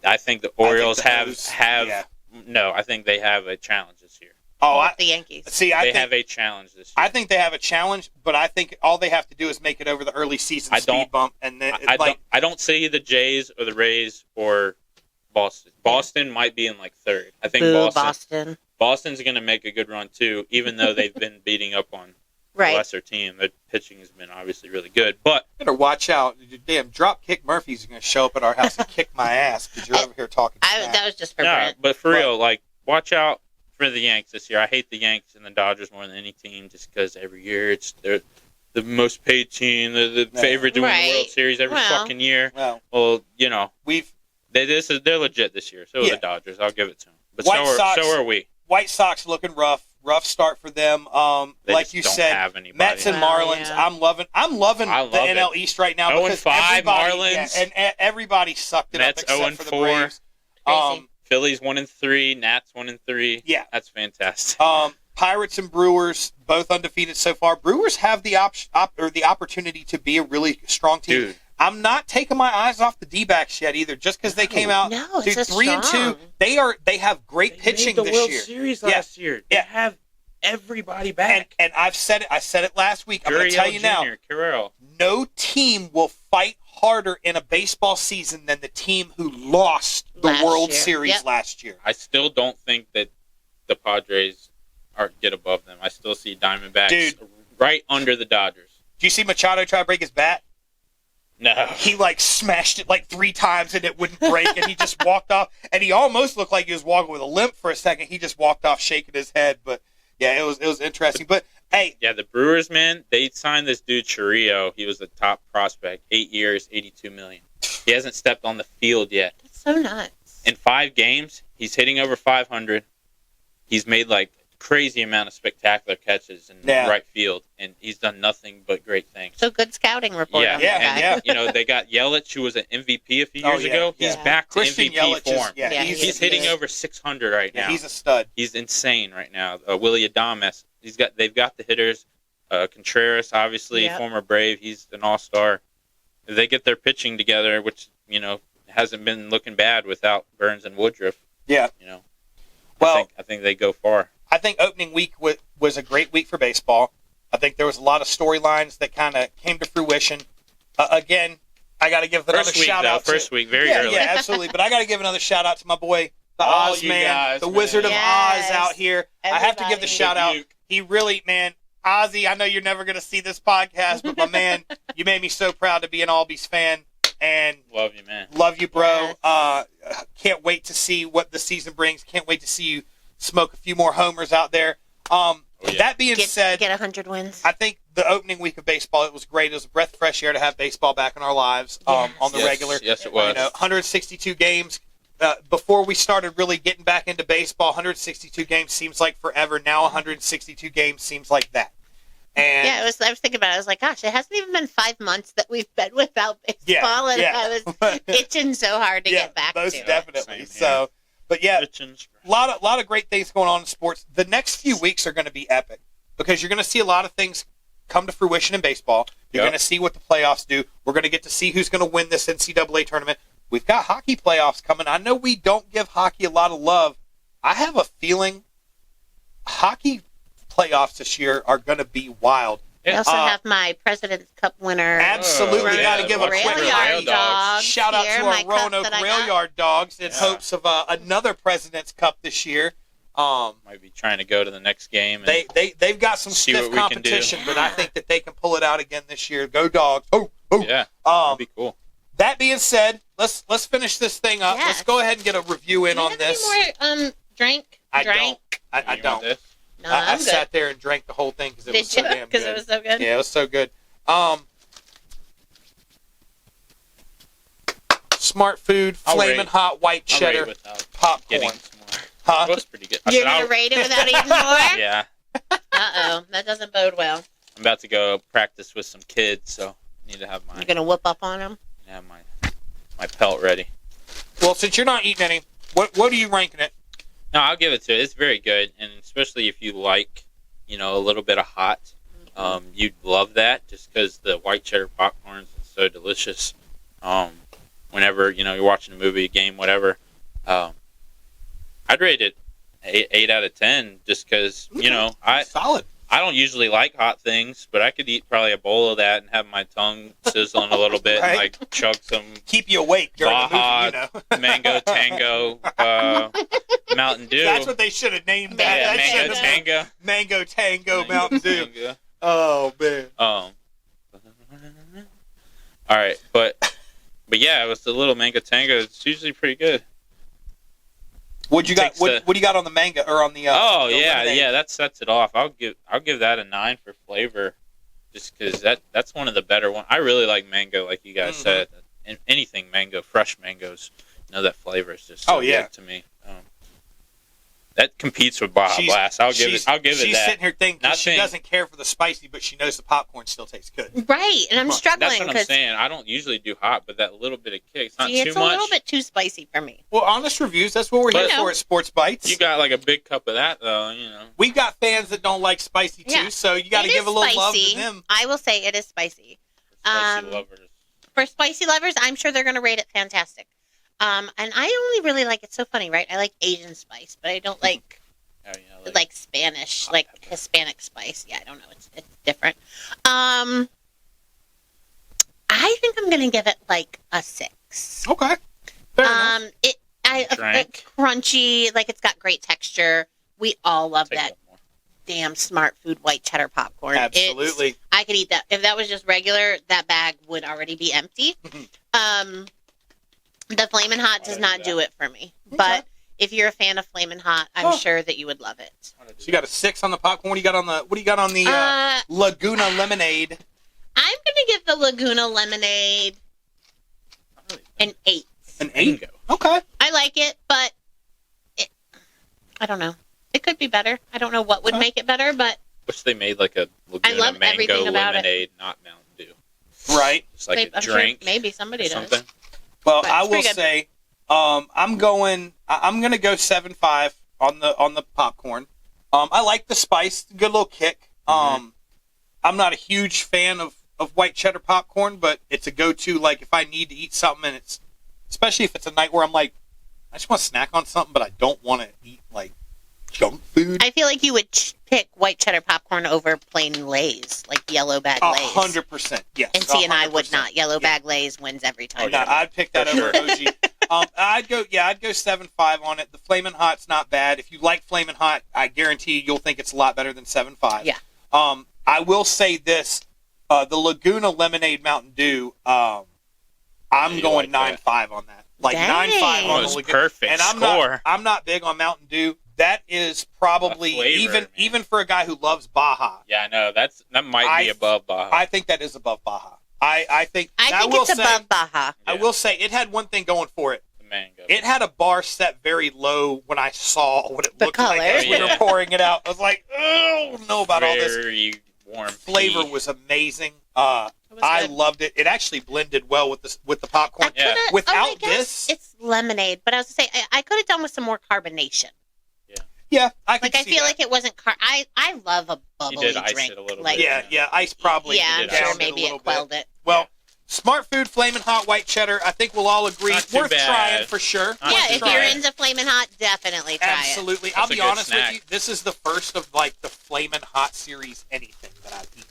I think the Orioles have. No, I think they have a challenge this year. With the Yankees. See, They have a challenge this year. I think they have a challenge, but I think all they have to do is make it over the early season speed bump, and then I don't see the Jays or the Rays or Boston. Boston might be in like third. I think Boston. Boston's going to make a good run too, even though they've been beating up on a lesser team. Their pitching has been obviously really good, but better watch out. Damn, Dropkick Murphy's going to show up at our house and kick my ass because you're over here talking. That was just for no, Brent. but for real, like watch out for the Yanks this year. I hate the Yanks and the Dodgers more than any team, just because every year they're the most paid team, the favorite to win the World Series every fucking year. Well, you know, they're legit this year. So are the Dodgers. I'll give it to them. But so are we. White Sox looking rough. Rough start for them. Like you said, Mets and Marlins. Yeah. I'm loving the NL East right now because 0-5 Marlins and everybody sucked it Mets up except for the 0-4. Braves. Phillies 1-3, Nats 1-3. Yeah, that's fantastic. Pirates and Brewers both undefeated so far. Brewers have the opportunity to be a really strong team. Dude. I'm not taking my eyes off the D-backs yet either. Just because they came out 3-2, they have great pitching this year. World Series last year. They have everybody back. And I said it last week. I'm going to tell you now. Carrero. No team will fight harder in a baseball season than the team who lost the World Series last year. I still don't think that the Padres get above them. I still see Diamondbacks right under the Dodgers. Do you see Machado try to break his bat? No. He smashed it 3 times and it wouldn't break, and he just walked off. And he almost looked like he was walking with a limp for a second. He just walked off shaking his head. But yeah, it was interesting. But hey, the Brewers, man, they signed this dude Chiriot. He was the top prospect. 8 years, $82 million. He hasn't stepped on the field yet. That's so nuts. In 5 games, he's hitting over 500. He's made crazy amount of spectacular catches in right field, and he's done nothing but great things. So good scouting report. Yeah. You know, they got Yelich, who was an MVP a few years ago. He's back to Christian MVP Yelich form. He's hitting over 600 right now. He's a stud. He's insane right now. Willie Adames. They've got the hitters. Contreras, obviously, former Brave. He's an all-star. If they get their pitching together, which hasn't been looking bad without Burns and Woodruff. Yeah. I think they go far. I think opening week was a great week for baseball. I think there was a lot of storylines that kind of came to fruition. Again, I got to give another shout out. First week, very early. Yeah, absolutely. But I got to give another shout out to my boy, the Oz man, the Wizard of Oz out here. I have to give the shout out. He really, man, Ozzy, I know you're never going to see this podcast, but my man, you made me so proud to be an Albies fan. And love you, man. Love you, bro. Can't wait to see what the season brings. Can't wait to see you smoke a few more homers out there. That being said, get 100 wins. I think the opening week of baseball, it was great. It was a breath of fresh air to have baseball back in our lives on the regular. Yes, it was. 162 games. Before we started really getting back into baseball, 162 games seems like forever. Now 162 games seems like that. And I was thinking about it. I was like, gosh, it hasn't even been 5 months that we've been without baseball, and I was itching so hard to get back to it. Most definitely. So, but a lot of great things going on in sports. The next few weeks are going to be epic because you're going to see a lot of things come to fruition in baseball. You're going to see what the playoffs do. We're going to get to see who's going to win this NCAA tournament. We've got hockey playoffs coming. I know we don't give hockey a lot of love. I have a feeling hockey playoffs this year are going to be wild. I also have my President's Cup winner. Absolutely. Got to give a quick shout out to our Roanoke Rail Yard Dogs in hopes of another President's Cup this year. Might be trying to go to the next game. And they've got some stiff competition, but I think that they can pull it out again this year. Go Dogs! Oh, yeah, that'd be cool. That being said, let's finish this thing up. Let's go ahead and get a review in on this. Any more drink? I don't. No, I sat there and drank the whole thing because it was so damn good. Because it was so good? Yeah, it was so good. Smart Food, Flamin' Hot White Cheddar, popcorn. Huh? That was pretty good. You're going to rate it without eating more? Yeah. Uh-oh. That doesn't bode well. I'm about to go practice with some kids, so I need to have You're going to whoop up on them? Yeah, my pelt ready. Well, since you're not eating any, what are you ranking it? No, I'll give it to it. It's very good, and especially if you like, a little bit of hot, you'd love that just because the white cheddar popcorn is so delicious. Whenever, you're watching a movie, a game, whatever, I'd rate it 8 out of 10 just because, solid. I don't usually like hot things, but I could eat probably a bowl of that and have my tongue sizzling a little bit and chug some. Keep you awake during Baja, the movie, Mango Tango, Mountain Dew. That's what they should have named that. Mango Tango. Mango Tango Mountain Dew. Oh man. All right, but yeah, it was the little Mango Tango. It's usually pretty good. What you got? What do you got on the mango or on the? The lemonade? Yeah, that sets it off. I'll give that a 9 for flavor, just because that's one of the better ones. I really like mango, like you guys said, and anything mango, fresh mangoes. That flavor is just so good to me. That competes with Baja Blast. I'll give it that. She's sitting here thinking she doesn't care for the spicy, but she knows the popcorn still tastes good. Right, and I'm struggling. That's what I'm saying. I don't usually do hot, but that little bit of kick, it's not too much. It's a little bit too spicy for me. Well, honest reviews, that's what we're here for at Sports Bites. You got like a big cup of that, though, We've got fans that don't like spicy, too, so you got to give a little love to them. I will say it is spicy. For spicy lovers, I'm sure they're going to rate it fantastic. And I only really like, it's so funny, right? I like Asian spice, but I don't like... like Spanish, like Hispanic spice. Yeah, I don't know. It's different. I think I'm gonna give it like a 6. Okay. Fair enough. It's crunchy. Like it's got great texture. We all love that damn Smart Food white cheddar popcorn. Absolutely. I could eat that. If that was just regular, that bag would already be empty. The Flamin' Hot does not do it for me, but. If you're a fan of Flamin' Hot, I'm sure that you would love it. So you got a 6 on the popcorn. What do you got on the Laguna Lemonade? I'm gonna give the Laguna Lemonade an 8. An 8? Okay. I like it, but I don't know. It could be better. I don't know what would make it better, but wish they made like a Laguna mango lemonade, not Mountain Dew. Right. Just like a Sure drink. maybe somebody does. Well, I will say. I'm gonna go 7.5 on the popcorn. I like the spice, good little kick. I'm not a huge fan of white cheddar popcorn, but it's a go-to. Like if I need to eat something, and especially if it's a night where I'm like, I just want to snack on something, but I don't want to eat like junk food. I feel like you would pick white cheddar popcorn over plain Lay's, like yellow bag Lay's. 100%, yes. And see, and I would not. Yellow bag Lay's wins every time. I'd pick that over OG. I'd go 7.5 on it. The Flamin' Hot's not bad. If you like Flamin' Hot, I guarantee you'll think it's a lot better than 7.5. Yeah. I will say this: the Laguna Lemonade Mountain Dew. I'm going 9.5 on that. Like 9.5 on the Laguna. Perfect and score. I'm not big on Mountain Dew. That is probably even for a guy who loves Baja. Yeah, I know that might be above Baja. I think that is above Baja. I think it's above Baja. I will say it had one thing going for it. The mango. It had a bar set very low when I saw what it looked like as we were Yeah. pouring it out. I was like, oh, I don't know about all this. Very warm. Flavor tea. was amazing. I loved it. It actually blended well with the popcorn. Yeah. Without this, it's lemonade. But I was gonna say I could have done with some more carbonation. yeah, I could Like I feel like it wasn't. I love a bubbly You did ice drink. it a little like, bit. yeah, ice probably. Yeah, I'm did sure ice maybe it it quelled it. Well, Smart Food Flamin' Hot white cheddar. I think we'll all agree Not too worth bad. trying for sure. Not Yeah, too if bad. you're into Flamin' Hot, definitely try it. Absolutely. That's I'll a be good honest snack. with you. This is the first of like the Flamin' Hot series anything that I've eaten.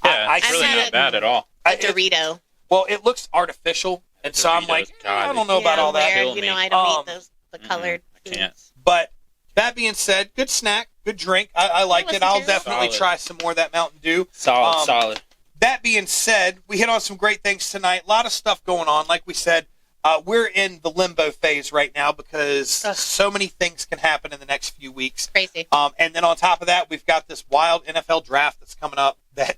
Yeah, it's really had not it- bad at all. A Dorito. Well, it looks artificial, and so I'm Doritos, like, God, I don't know about all that. Kill Weird. me. I don't Um, eat those the colored. I can't. foods. But that being said, good snack, good drink. I liked it. I'll definitely Solid. try some more of that Mountain Dew. Solid. That being said, we hit on some great things tonight. A lot of stuff going on. Like we said, we're in the limbo phase right now because so many things can happen in the next few weeks. Crazy. And then on top of that, we've got this wild NFL draft that's coming up. That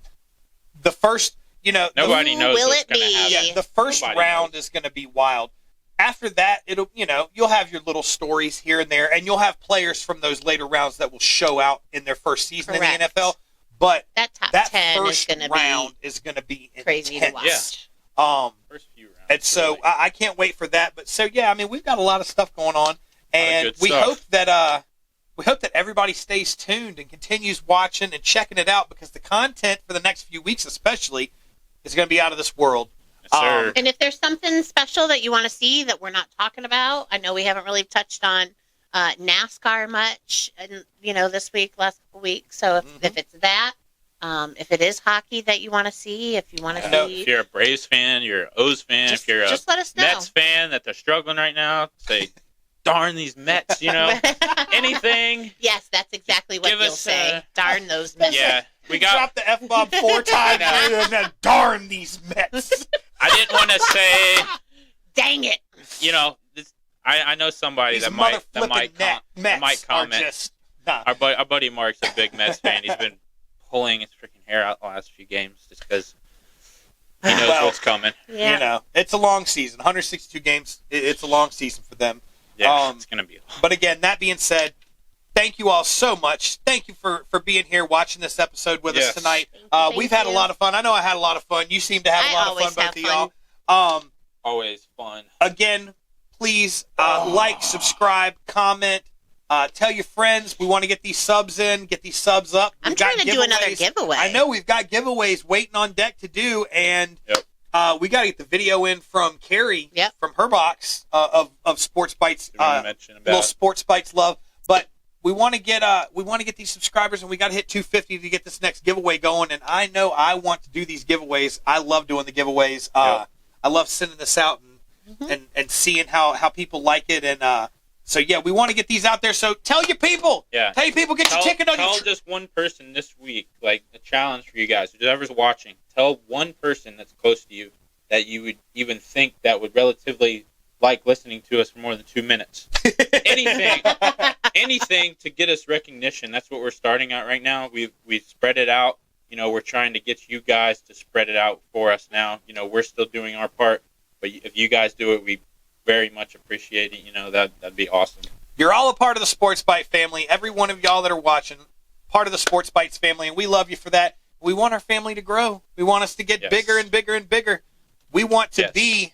the first, Nobody knows will what's it going to be? happen. yeah, the first Nobody round knows. is going to be wild. After that, you'll have your little stories here and there, and you'll have players from those later rounds that will show out in their first season in Correct. the NFL. But That top that 10 is first going to round be is going to be crazy to intense. watch. First few rounds. And so really. I can't wait for that. But so yeah, I mean, we've got a lot of stuff going on, and good we stuff. hope that everybody stays tuned and continues watching and checking it out because the content for the next few weeks, especially, is going to be out of this world. Yes, sir. And if there's something special that you want to see that we're not talking about, I know we haven't really touched on NASCAR much, and this week, last couple weeks. So if it's that, if it is hockey that you want to see, if you want to see, If you're a Braves fan, you're an O's fan, just, if you're a just let us know. Mets fan that they're struggling right now, say, darn these Mets, anything. Yes, that's exactly what Give you'll us, say. Darn those Mets. Yeah, we got. Dropped the F-bomb 4 times, and then darn these Mets. I didn't want to say, Dang it. I know somebody These that might Mets comment. are just nah. Our buddy Mark's a big Mets fan. He's been pulling his freaking hair out the last few games just because he knows what's coming. Yeah. You know, it's a long season. 162 games. It's a long season for them. Yeah, it's gonna be. But again, that being said, thank you all so much. Thank you for being here watching this episode with us tonight. We've had a lot of fun. I know I had a lot of fun. You seem to have a lot of fun, both of y'all. Always fun. Again, please like, subscribe, comment, tell your friends. We want to get these subs in, get these subs up. I'm trying to do another giveaway. I know we've got giveaways waiting on deck to do, and we got to get the video in from Carrie from her box of Sports Bites, little Sports Bites love. But we want to get these subscribers, and we got to hit 250 to get this next giveaway going. And I know I want to do these giveaways. I love doing the giveaways. I love sending this out and seeing how people like it. And so we want to get these out there. So tell your people. Yeah. Tell your people, get your ticket on your Tell just one person this week, like a challenge for you guys, whoever's watching. Tell one person that's close to you that you would even think that would relatively like listening to us for more than 2 minutes. Anything to get us recognition. That's what we're starting at right now. We've spread it out. You know, we're trying to get you guys to spread it out for us now. You know, we're still doing our part, but if you guys do it, we very much appreciate it. You know, that'd be awesome. You're all a part of the Sports Bite family. Every one of y'all that are watching, part of the Sports Bites family, and we love you for that. We want our family to grow. We want us to get bigger and bigger and bigger. We want to be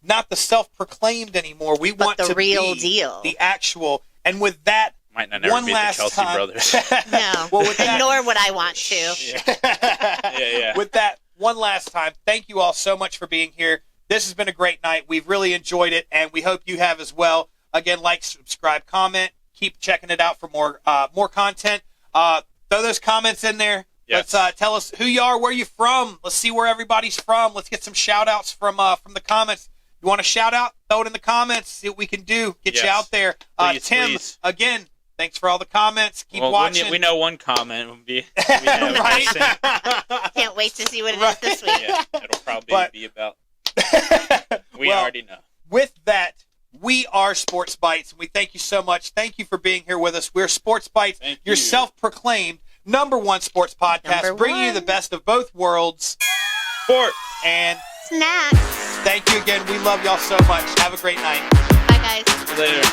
not the self-proclaimed anymore. We want the to real be deal, the actual. And with that, might not never one beat last the Chelsea time, brothers. No, well, with that, nor would I want to. With that, one last time, thank you all so much for being here. This has been a great night. We've really enjoyed it, and we hope you have as well. Again, like, subscribe, comment. Keep checking it out for more content. Throw those comments in there. Yes. Let's tell us who you are, where you're from. Let's see where everybody's from. Let's get some shout-outs from the comments. You want a shout-out? Throw it in the comments. See what we can do. Get you out there. Tim, again, thanks for all the comments. Keep watching. We know one comment would be right. Can't wait to see what it is this week. Yeah, it'll probably be about. We already know. With that, we are Sports Bites, and we thank you so much. Thank you for being here with us. We're Sports Bites, your self-proclaimed #1 sports podcast, bringing you the best of both worlds, sports and snacks. Thank you again. We love y'all so much. Have a great night. Bye, guys. See you later.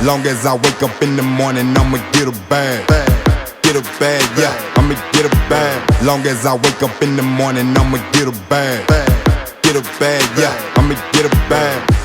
Long as I wake up in the morning, I'ma get a bag. Get a bag, yeah, I'ma get a bag. Long as I wake up in the morning, I'ma get a bag. Get a bag, yeah, I'ma get a bag.